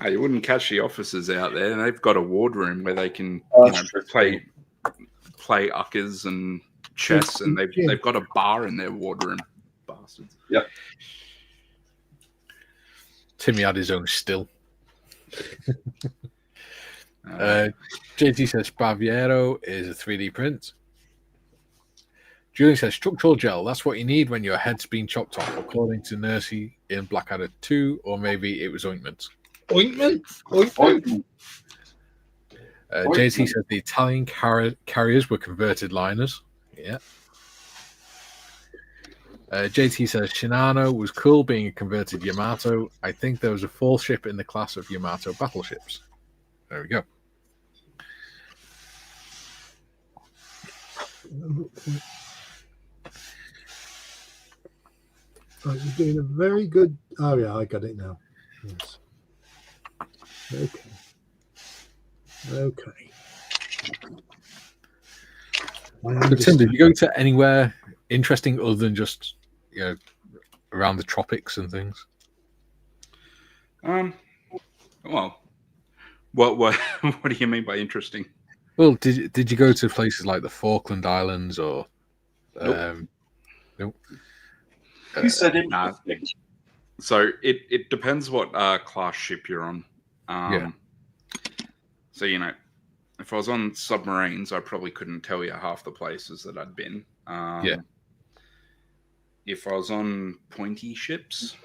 You wouldn't catch the officers out there. They've got a wardroom where they can play uckers and chess, and they've got a bar in their wardroom. Bastards. Yep. Timmy had his own still. JT says Baviero is a 3D print. Julian says structural gel. That's what you need when your head's been chopped off, according to Nursey in Blackadder 2, or maybe it was ointment. Ointment. JT says the Italian carriers were converted liners. Yeah. JT says Shinano was cool being a converted Yamato. I think there was a full ship in the class of Yamato battleships. There we go. Right, you're doing a very good. Oh yeah, I got it now. Yes. Okay. So Tim, did you go to anywhere interesting other than just around the tropics and things? Well, what what do you mean by interesting? Well, did you go to places like the Falkland Islands or? Nope. Nope. You said it. Nah. So it depends what class ship you're on. Yeah. So if I was on submarines, I probably couldn't tell you half the places that I'd been. Yeah. If I was on pointy ships,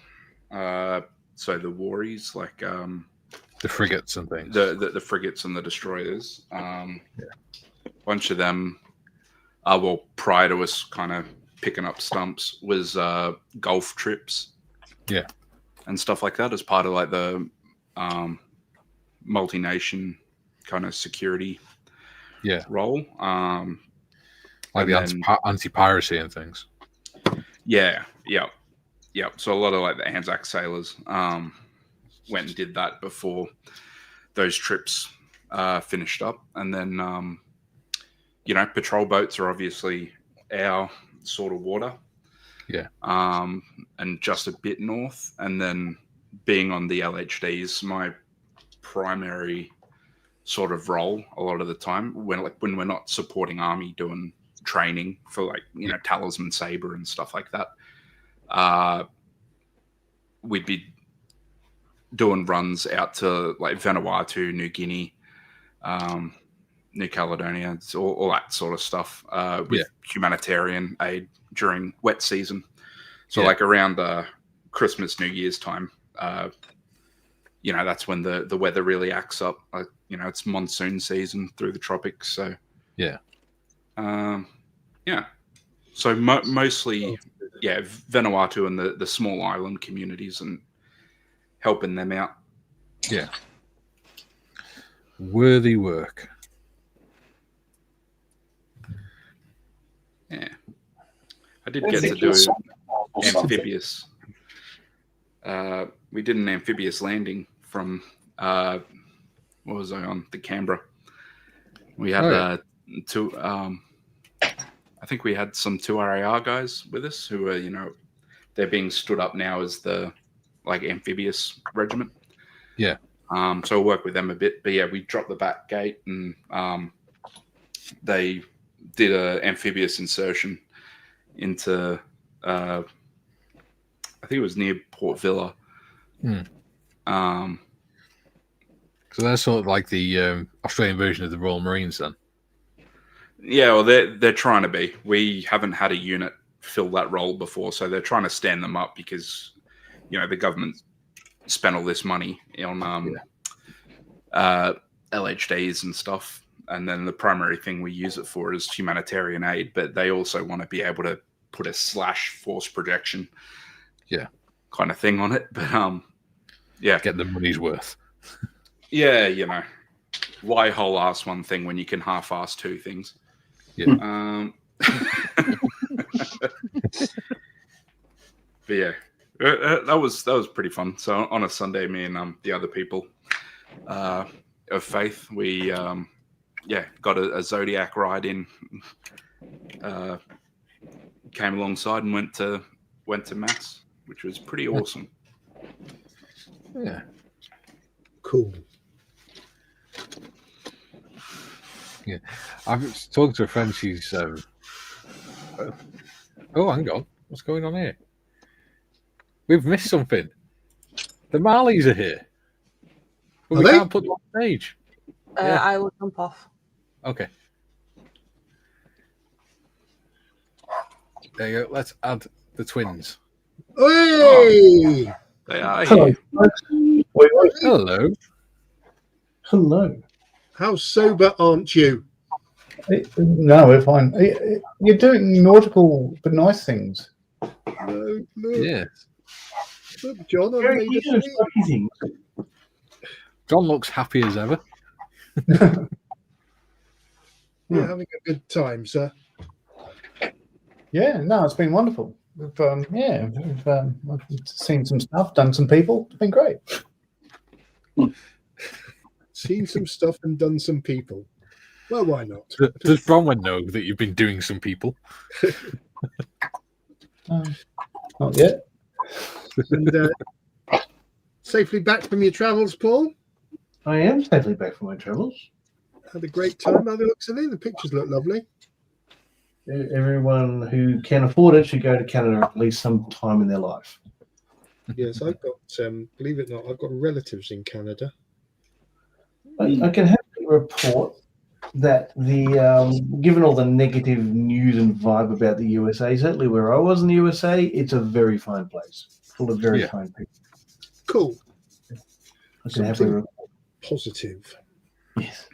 so the Warries, like the frigates and things. The frigates and the destroyers. A bunch of them, prior to us kind of picking up stumps, was Gulf trips. Yeah. And stuff like that as part of like the multi-nation kind of security role. Like the anti-piracy and things. Yeah. So a lot of like the Anzac sailors went and did that before those trips finished up. And then, patrol boats are obviously our sort of water. Yeah. And just a bit north. And then being on the LHDs, my primary sort of role a lot of the time when we're not supporting Army doing training for Talisman Sabre and stuff like that, we'd be doing runs out to like Vanuatu, New Guinea, New Caledonia, all that sort of stuff with humanitarian aid during wet season. So like around Christmas, New Year's time, that's when the weather really acts up. It's monsoon season through the tropics. So so mostly Vanuatu and the small island communities and helping them out. Yeah. Worthy work. Yeah. I did get to do amphibious. We did an amphibious landing from what was I on? The Canberra. We had two. I think we had some 2RAR guys with us who are they're being stood up now as the amphibious regiment. Yeah. So I'll work with them a bit, but we dropped the back gate and they did a amphibious insertion into I think it was near Port Villa. So they're sort of like the Australian version of the Royal Marines then. Yeah, well, they're trying to be. We haven't had a unit fill that role before, so they're trying to stand them up because, the government spent all this money on LHDs and stuff. And then the primary thing we use it for is humanitarian aid, but they also want to be able to put a / force projection kind of thing on it. But Get the money's worth. Yeah, you know. Why whole-ass one thing when you can half-ass two things? Yeah. But yeah, that was pretty fun. So on a Sunday, me and the other people of faith, we got a Zodiac ride in, came alongside and went to mass, which was pretty awesome. Yeah. Cool. Yeah, I was talking to a friend. She's oh, hang on, what's going on here? We've missed something. The Marleys are here, but Are we they? can't put them on stage. Yeah. I will jump off. Okay. There you go. Let's add the twins. Hey! They are Hello. here. Hello. Hello. How sober aren't you? No, we're fine. You're doing nautical but nice things. No, look, Yeah. look, John, I You're made a doing thing. lucky things. John looks happy as ever. You're having a good time, sir. Yeah, no, it's been wonderful. We've seen some stuff, done some people. It's been great. Seen some stuff and done some people. Well, why not? Does Bronwyn know that you've been doing some people? Not yet. And safely back from your travels, Paul. I am safely back from my travels. Had a great time by the looks of it. The pictures look lovely. Everyone who can afford it should go to Canada at least some time in their life. Yes, I've got, believe it or not, I've got relatives in Canada. I can happily report that given all the negative news and vibe about the USA, certainly where I was in the USA, it's a very fine place, full of very fine people. Cool. I can happily report. Positive. Yes.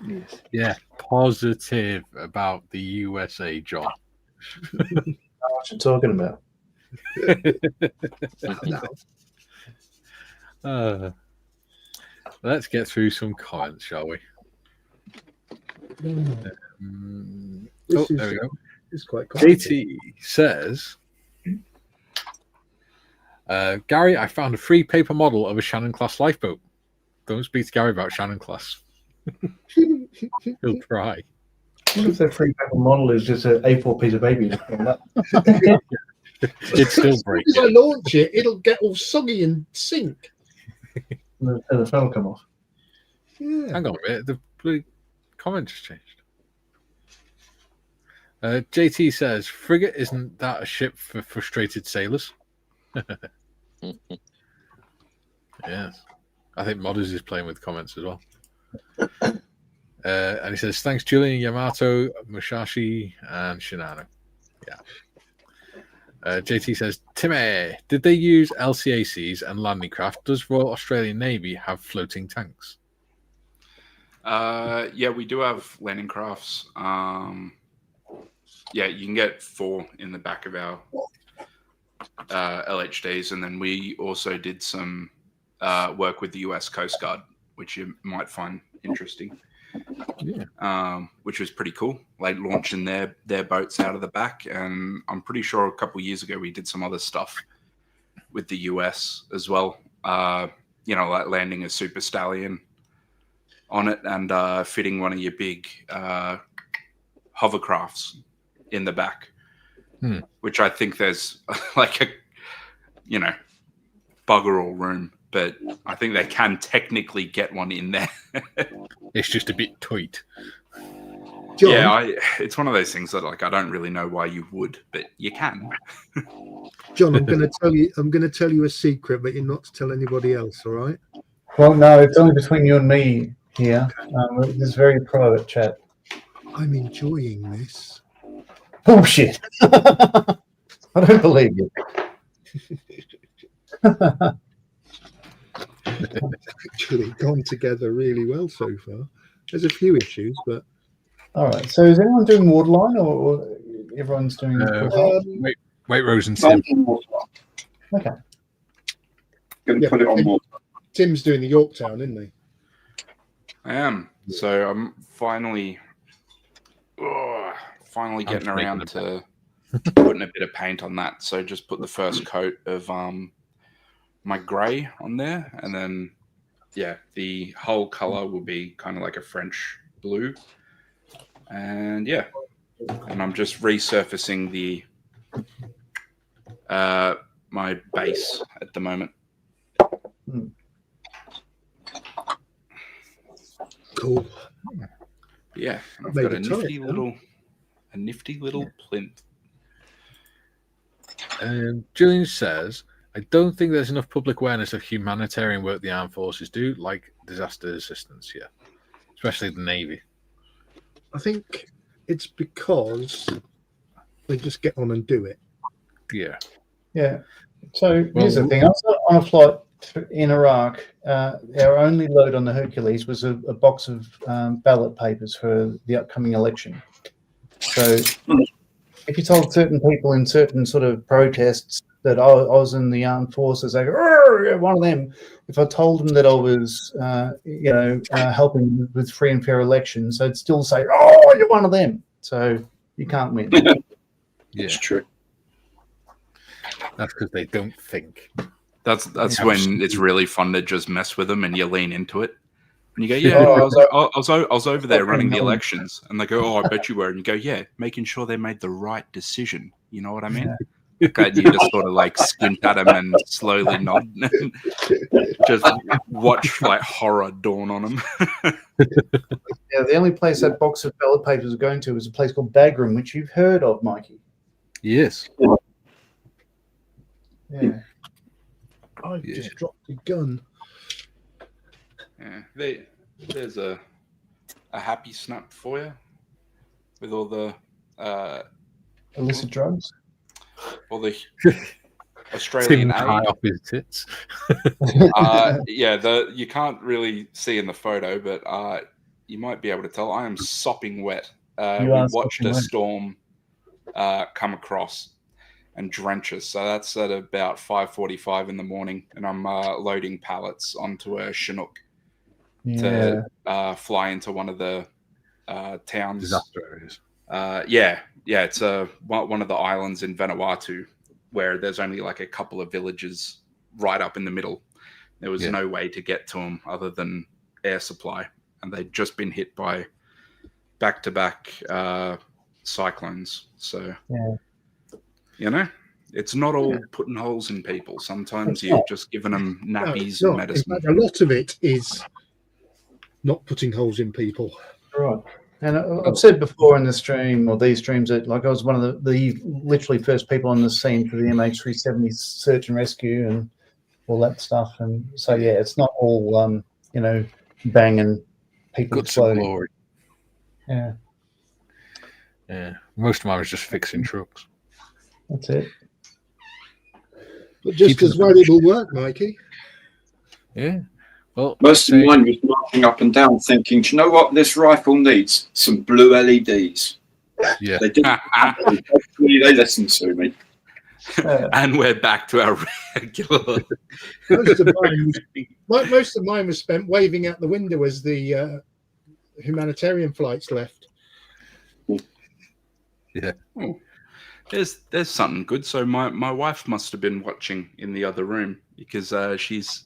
Yes. Yeah, positive about the USA, John. What you're talking about? Let's get through some comments, shall we? This There we go. It's quite cool. JT says, Gary, I found a free paper model of a Shannon class lifeboat. Don't speak to Gary about Shannon class. He'll cry. What if that free paper model is just an A4 piece of baby? It's still As breaking. I launch it, it'll get all soggy and sink. And the phone will come off. Yeah. Hang on a minute. The bloody comment just changed. JT says, frigate, isn't that a ship for frustrated sailors? Yes. I think Modders is playing with comments as well. And he says, thanks, Julian, Yamato, Musashi, and Shinano. Yeah. JT says, Timmy, did they use LCACs and landing craft? Does Royal Australian Navy have floating tanks? Yeah, we do have landing crafts. Yeah, you can get 4 in the back of our LHDs, and then we also did some work with the US Coast Guard, which you might find interesting. Yeah. Which was pretty cool. Like launching their boats out of the back, and I'm pretty sure a couple of years ago we did some other stuff with the US as well. You know, like landing a Super Stallion on it and fitting one of your big hovercrafts in the back, which I think there's like a, you know, bugger all room, but I think they can technically get one in there. It's just a bit tight. John, Yeah, it's one of those things that like I don't really know why you would, but you can. John, I'm going to tell you. I'm going to tell you a secret, but you're not to tell anybody else. All right? Well, no, it's only between you and me here. This is very private chat. I'm enjoying this. Bullshit. I don't believe you. actually gone together really well so far. There's a few issues, but All right. So is anyone doing Waterline, or everyone's doing Quest? Wait, Rose and I'm Tim. Okay. going to Yeah, put it on more. Tim's doing the Yorktown, isn't he? I am. So I'm finally getting just making around a to putting a bit of paint on that. So just put the first coat of my grey on there, and then the whole color will be kind of like a French blue. And and I'm just resurfacing the my base at the moment. Cool. Yeah, and I've Made got a turret, a nifty little plinth. And Julian says, I don't think there's enough public awareness of humanitarian work the armed forces do, like disaster assistance here, especially the Navy. I think it's because they just get on and do it. Yeah. Yeah. So here's the Well- thing. I was on a flight in Iraq. Our only load on the Hercules was a box of ballot papers for the upcoming election. So if you told certain people in certain sort of protests that I was in the armed forces, they go, "Oh, you're one of them." If I told them that I was, helping with free and fair elections, they'd still say, "Oh, you're one of them." So you can't win. Yeah. It's true. That's because they don't think. That's Yeah, when it's really fun to just mess with them and you lean into it. And you go, Yeah. I was over there running the elections, and they go, "Oh, I bet you were," and you go, "Yeah, making sure they made the right decision." You know what I mean? And you just sort of like squint at them and slowly nod, and just watch like horror dawn on them. Yeah, the only place that box of ballot papers was going to was a place called Bagram, which you've heard of, Mikey. Yes. Yeah. I've Yeah. just dropped a gun. Yeah, there's a happy snap for you with all the Illicit drugs. all the Australian Tim high aid. off his tits. You can't really see in the photo, but you might be able to tell. I am sopping wet. We are watched sopping a wet. storm come across and drench us. So that's at about 5:45 in the morning, and I'm loading pallets onto a Chinook Yeah. to fly into one of the towns. Disaster areas. It's one of the islands in Vanuatu where there's only like a couple of villages right up in the middle. There was no way to get to them other than air supply, and they'd just been hit by back-to-back cyclones. So, it's not all putting holes in people. Sometimes It's you're not. just giving them No, nappies it's and not. medicine. In fact, a lot of it is not putting holes in people. Right. And I've said before in the stream or these streams that like I was one of the literally first people on the scene for the MH370 search and rescue and all that stuff. And so, yeah, it's not all, banging people Guts and exploding. glory. Yeah, Yeah. Most of mine was just fixing trucks. that's it. But just Keeping as the well, it will work, Mikey. Yeah. Well, Most of I'd say- mine was marching up and down thinking, do you know what this rifle needs? Some blue LEDs. Yeah. They didn't. Hopefully they listened to me. And we're back to our regular. Most of mine was spent waving out the window as the humanitarian flights left. Yeah. There's something good. So my wife must have been watching in the other room because she's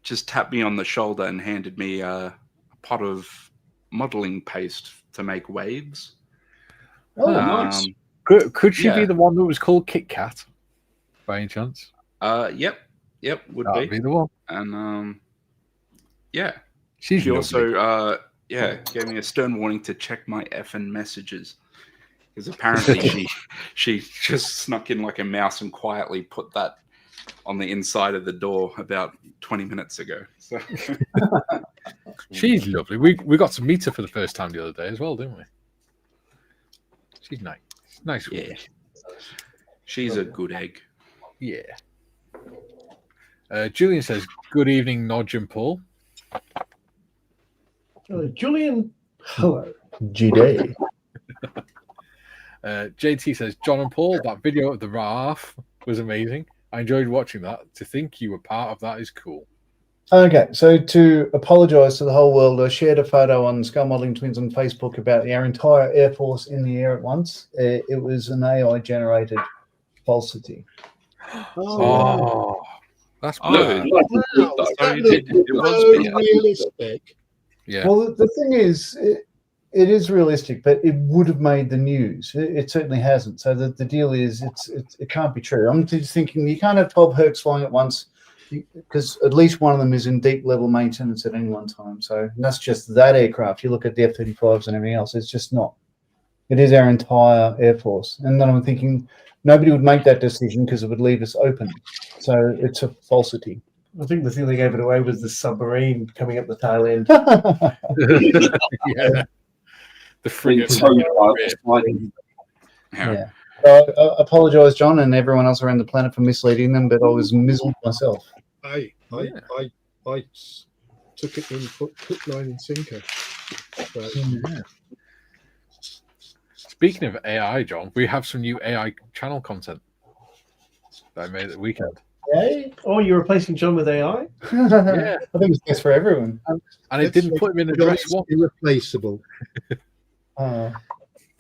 just tapped me on the shoulder and handed me a pot of modeling paste to make waves. Oh, nice. Could she be Yeah. the one that was called Kit Kat, by any chance? Yep, would That'd be. be the one. And yeah, She's she lovely. also gave me a stern warning to check my effing messages because apparently she just snuck in like a mouse and quietly put that on the inside of the door about 20 minutes ago. So She's lovely. We got to meet her for the first time the other day as well, didn't we? She's nice. Nice woman. yeah, she's a good egg. Yeah. Julian says, "Good evening, Nodge and Paul." Julian, hello. GD. JT says, "John and Paul, that video of the RAF was amazing. I enjoyed watching that. To think you were part of that is cool." Okay, so to apologise to the whole world, I shared a photo on Skull Modelling Twins on Facebook about our entire Air Force in the air at once. It was an AI-generated falsity. Oh, that's Oh, bad. Wow, So that you looked did- it was so BS. realistic. Yeah. Well, the thing is, it is realistic, but it would have made the news. It certainly hasn't. So the deal is, it can't be true. I'm just thinking you can't have 12 Hercs flying at once, because at least one of them is in deep level maintenance at any one time. So that's just that aircraft. You look at the F-35s and everything else, it's just not. It is our entire Air Force. And then I'm thinking nobody would make that decision because it would leave us open. So it's a falsity. I think the thing that gave it away was the submarine coming up the tail end. Yeah. The frigate. Yeah. So I apologise, John, and everyone else around the planet for misleading them, but I was miserable myself. I took it in hook, line, and sinker. So, Yeah. Speaking of AI, John, we have some new AI channel content that I made at the weekend. Yay. Oh, you're replacing John with AI? Yeah. I think it's best for everyone. And it didn't put him in a dress once. irreplaceable. For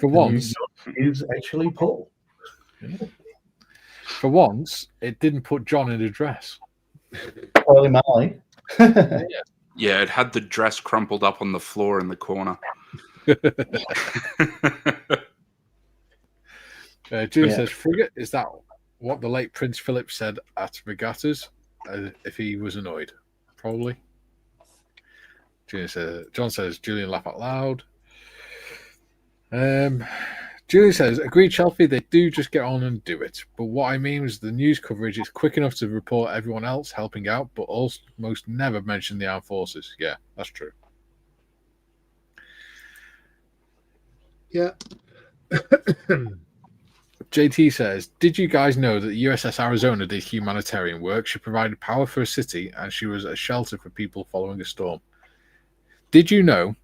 once, Is actually Paul. for once, it didn't put John in a dress. Holy moly. Yeah, it had the dress crumpled up on the floor in the corner. Julie says, "Frigate, is that what the late Prince Philip said at regattas? If he was annoyed, probably." John says, "Julian, laugh out loud." Julie says, "Agreed, Shelfie, they do just get on and do it. But what I mean is the news coverage is quick enough to report everyone else helping out, but almost never mention the armed forces." Yeah, that's true. Yeah. JT says, "Did you guys know that the USS Arizona did humanitarian work? She provided power for a city and she was a shelter for people following a storm. Did you know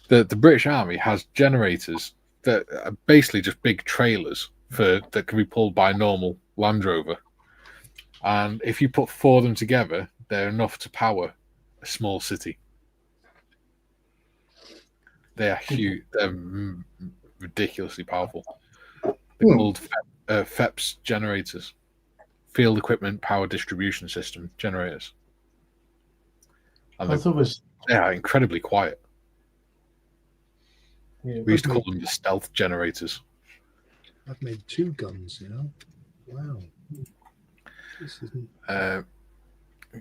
that the British Army has generators that are basically just big trailers that can be pulled by a normal Land Rover? And if you put 4 of them together, they're enough to power a small city. They are huge. They're ridiculously powerful. They're called FEPS generators, Field Equipment Power Distribution System generators. And I thought it was. they are incredibly quiet. Yeah, We used to call them the stealth generators. I've made 2 guns now. Wow. This isn't...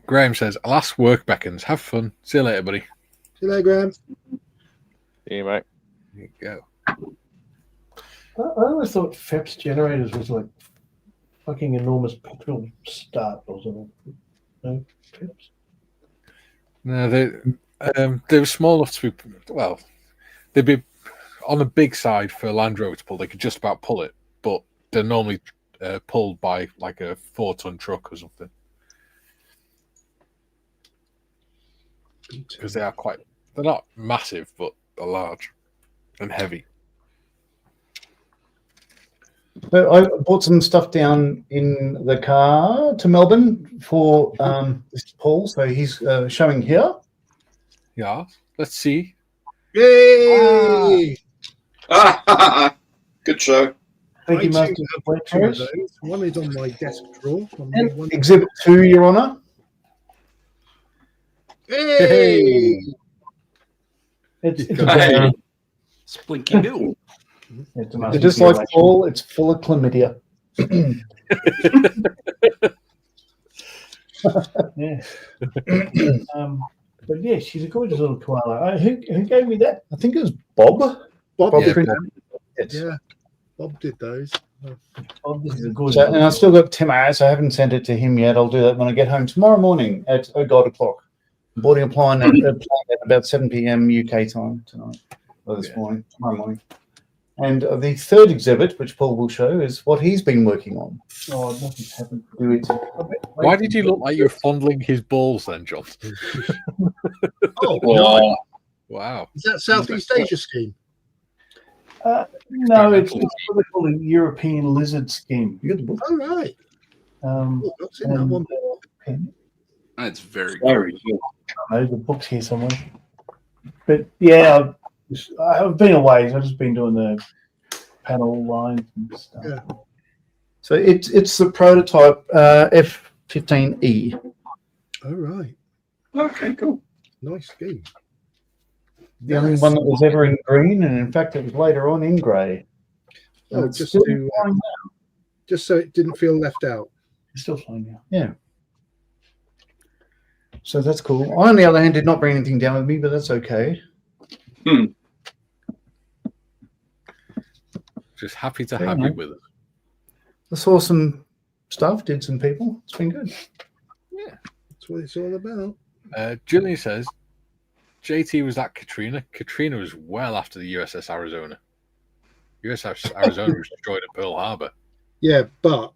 Graham says, "Alas, work beckons. Have fun. See you later, buddy." See you later, Graham. Yeah, mate. There you go. I always thought FEPS generators was like fucking enormous petrol start or something. No, FEPS. No, they were small enough to be, well, they'd be on the big side for a Land Rover to pull. They could just about pull it, but they're normally pulled by like a 4-ton truck or something. Because they're not massive, but they're large and heavy. So I bought some stuff down in the car to Melbourne for this Paul. So he's showing here. Yeah, let's see. Yay! Good show. Thank I you, too Master. have 2 of those. One is on my desk drawer. And One... Exhibit 2, Your Honour. Hey! It's Hey. Splinky Bill. It's just like Paul, it's full of chlamydia. Yeah. But yeah, she's a gorgeous little koala. Who gave me that? I think it was Bob. Bob, Yeah, did, Yes. yeah, Bob did those. Oh, this is a gorgeous. So, and I still got Tim Ayres. I haven't sent it to him yet. I'll do that when I get home tomorrow morning at o'clock. Boarding a plane at about 7 p.m. UK time tonight. Or this morning, tomorrow morning. And the third exhibit, which Paul will show, is what he's been working on. Oh, nothing's happened to do it. Why did you look like you were fondling his balls then, John? Oh, Wow. Wow. is that Southeast Asia scheme? No, it's what they call a European lizard scheme. You got the book. Oh, right. Um, Oh, I've seen that one. That's very good. Very good. I know the book's here somewhere. But yeah, I've been away. So I've just been doing the panel lines and stuff. Yeah. So it's the prototype F15E. Oh, right. Okay, cool. Nice scheme. The only one that was ever in green, and in fact, it was later on in grey. Oh, It's just still to flying just so it didn't feel left out. It's still fine now. Yeah. So that's cool. I, on the other hand, did not bring anything down with me, but that's okay. Just happy to Okay, have mate. you with us. I saw some stuff, did some people. It's been good. That's what it's all about. Julian says, JT was at Katrina. Katrina was well after the USS Arizona. USS Arizona was destroyed at Pearl Harbor. Yeah, but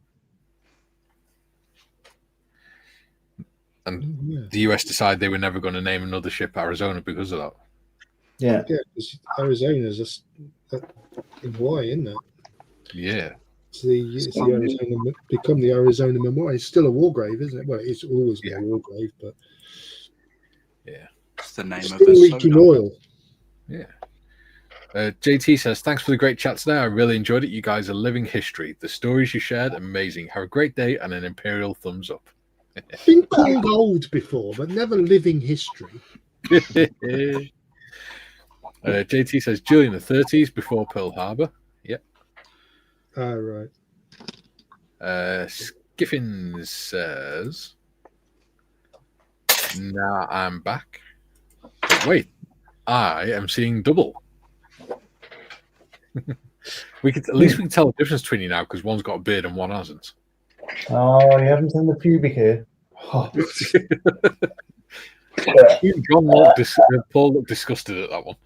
And yeah, the US decided they were never going to name another ship Arizona because of that. Yeah. because Arizona's just in Hawaii, isn't it? Yeah. It's the Arizona, become the Arizona Memorial. It's still a war grave, isn't it? Well, it's always been a war grave, but It's the name it's of still the leaking soda. oil. Yeah. JT says, thanks for the great chat today. I really enjoyed it. You guys are living history. The stories you shared, amazing. Have a great day and an imperial thumbs up. Been called old before, but never living history. JT says, Julian, the 30s before Pearl Harbor. Yep. Ah, right. Skiffin says, now I'm back. But wait, I am seeing double. We could at least we can tell the difference between you now because one's got a beard and one hasn't. Oh, you haven't seen the pubic hair. Oh. Paul looked disgusted at that one.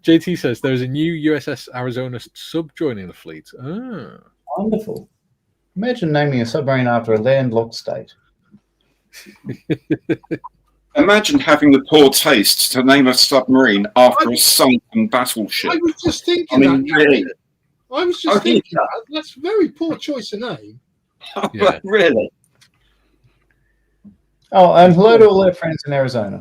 JT says there's a new USS Arizona sub joining the fleet. Ah. Wonderful. Imagine naming a submarine after a landlocked state. Imagine having the poor taste to name a submarine after a sunken battleship. I was just thinking I mean, that. really? I was just thinking that. That's a very poor choice of name. Yeah. Really? Oh, and hello to all our friends in Arizona.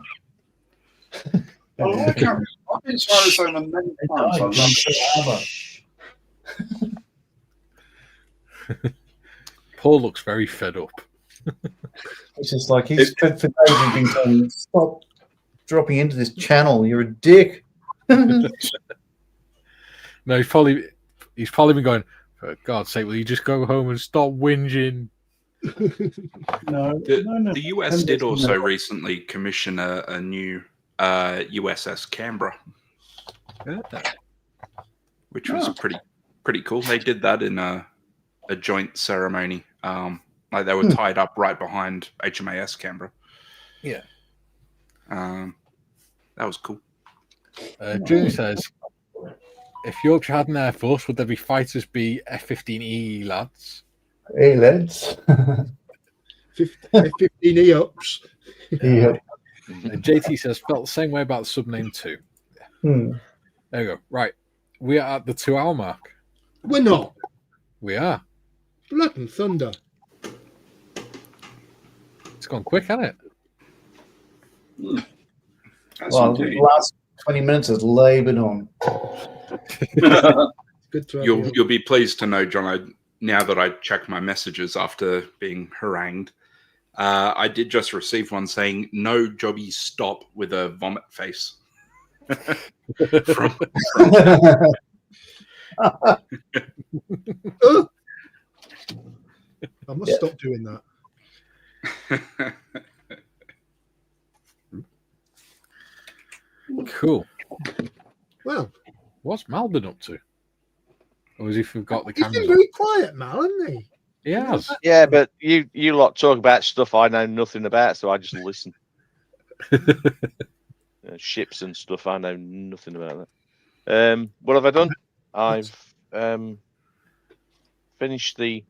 Oh, I can't. I've been to Arizona many times. I love it. Paul looks very fed up. It's just like he's for days he's been saying, stop dropping into this channel. You're a dick. No, he's probably been going, for God's sake, will you just go home and stop whinging? No, The US did also recently commission a new USS Canberra, which was pretty cool. They did that in a joint ceremony. Like they were tied up right behind HMAS Canberra. Yeah. That was cool. Junior says, if Yorkshire had an air force, would there be fighters be F-15E lads? Hey, lads. 15 ups. Yeah. JT says, felt the same way about the sub name too. Hmm. There we go. Right. We are at the 2-hour mark. We're not. We are. Blood and thunder. It's gone quick, hasn't it? Well, the last 20 minutes is laboured on. Good to have You'll be pleased to know, John, now that I check my messages after being harangued, I did just receive one saying, no jobby stop with a vomit face. I must stop doing that. Cool. Well, what's Mal been up to? Or has he forgot the he's cameras? been very quiet, Mal, hasn't he? He has. Yeah, but you lot talk about stuff I know nothing about, so I just listen. Ships and stuff, I know nothing about that. What have I done? I've finished the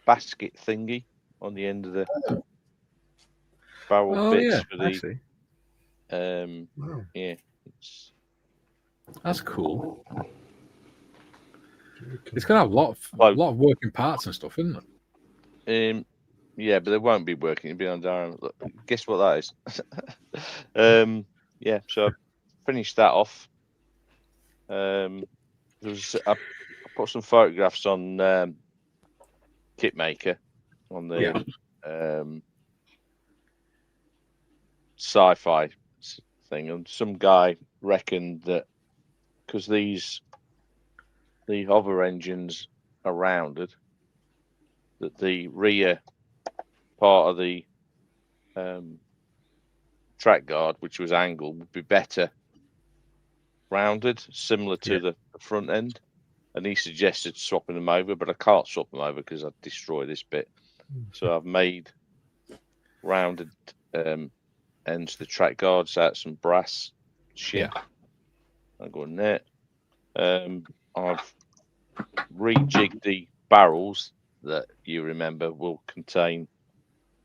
basket thingy on the end of the barrel bits for I the. see. Wow. Yeah, That's cool. Very cool. It's gonna have a lot of working parts and stuff, isn't it? Yeah, but they won't be working. It'll be on diorama. Look, guess what that is? Yeah, so I finished that off. I put some photographs on Kitmaker on the sci-fi thing, and some guy reckoned that because the hover engines are rounded, that the rear part of the track guard, which was angled, would be better rounded, similar to the front end. And he suggested swapping them over, but I can't swap them over because I'd destroy this bit. So I've made rounded ends to the track guards out some brass shim. I'll go in there. I've rejigged the barrels that you remember will contain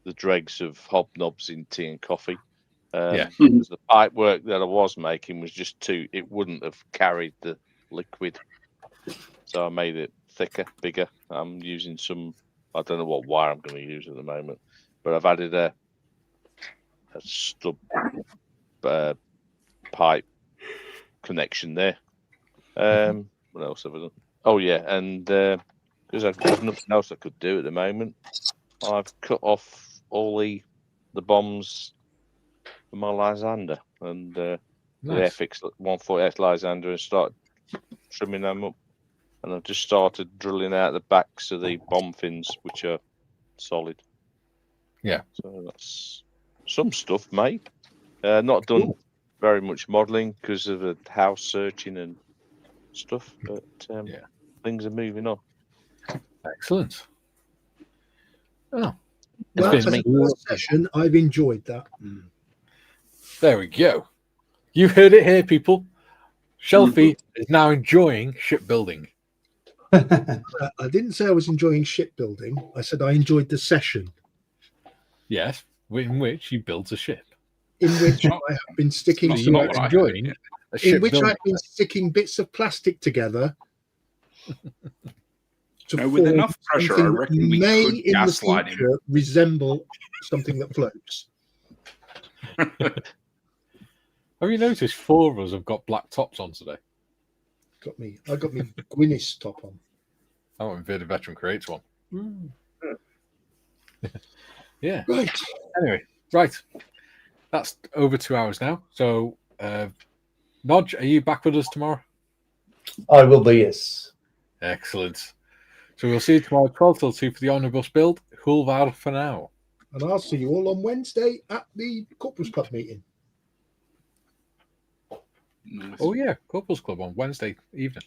the dregs of hobnobs in tea and coffee. Because the pipe work that I was making was just it wouldn't have carried the liquid. So I made it thicker, bigger. I'm using I don't know what wire I'm going to use at the moment, but I've added a stub pipe connection there. What else have I done? Oh yeah, and because there's nothing else I could do at the moment, I've cut off all the bombs for my Lysander and the Airfix 148 Lysander and started trimming them up. And I've just started drilling out the backs of the bomb fins, which are solid. Yeah. So that's some stuff made. Not done very much modelling because of the house searching and stuff, but things are moving on. Excellent. Oh, Well, as a first session, I've enjoyed that. There we go. You heard it here, people. Shelfie is now enjoying shipbuilding. I didn't say I was enjoying shipbuilding. I said I enjoyed the session. Yes, in which he builds a ship. In which I have been sticking So you're enjoying a in which shipbuilding. I've been sticking bits of plastic together. With enough pressure, I reckon we may could in the gaslight him. future resemble something that floats. Have you noticed 4 of us have got black tops on today? I got me Gwynnis top on. Oh, Invader Veteran creates one. Yeah. Right. Anyway, right. That's over 2 hours now. So, Nodge, are you back with us tomorrow? I will be, yes. Excellent. So we'll see you tomorrow 12 till 2 for the omnibus build. Hulvar for now. And I'll see you all on Wednesday at the Corporals Club meeting. Oh, yeah. Corporals Club on Wednesday evening.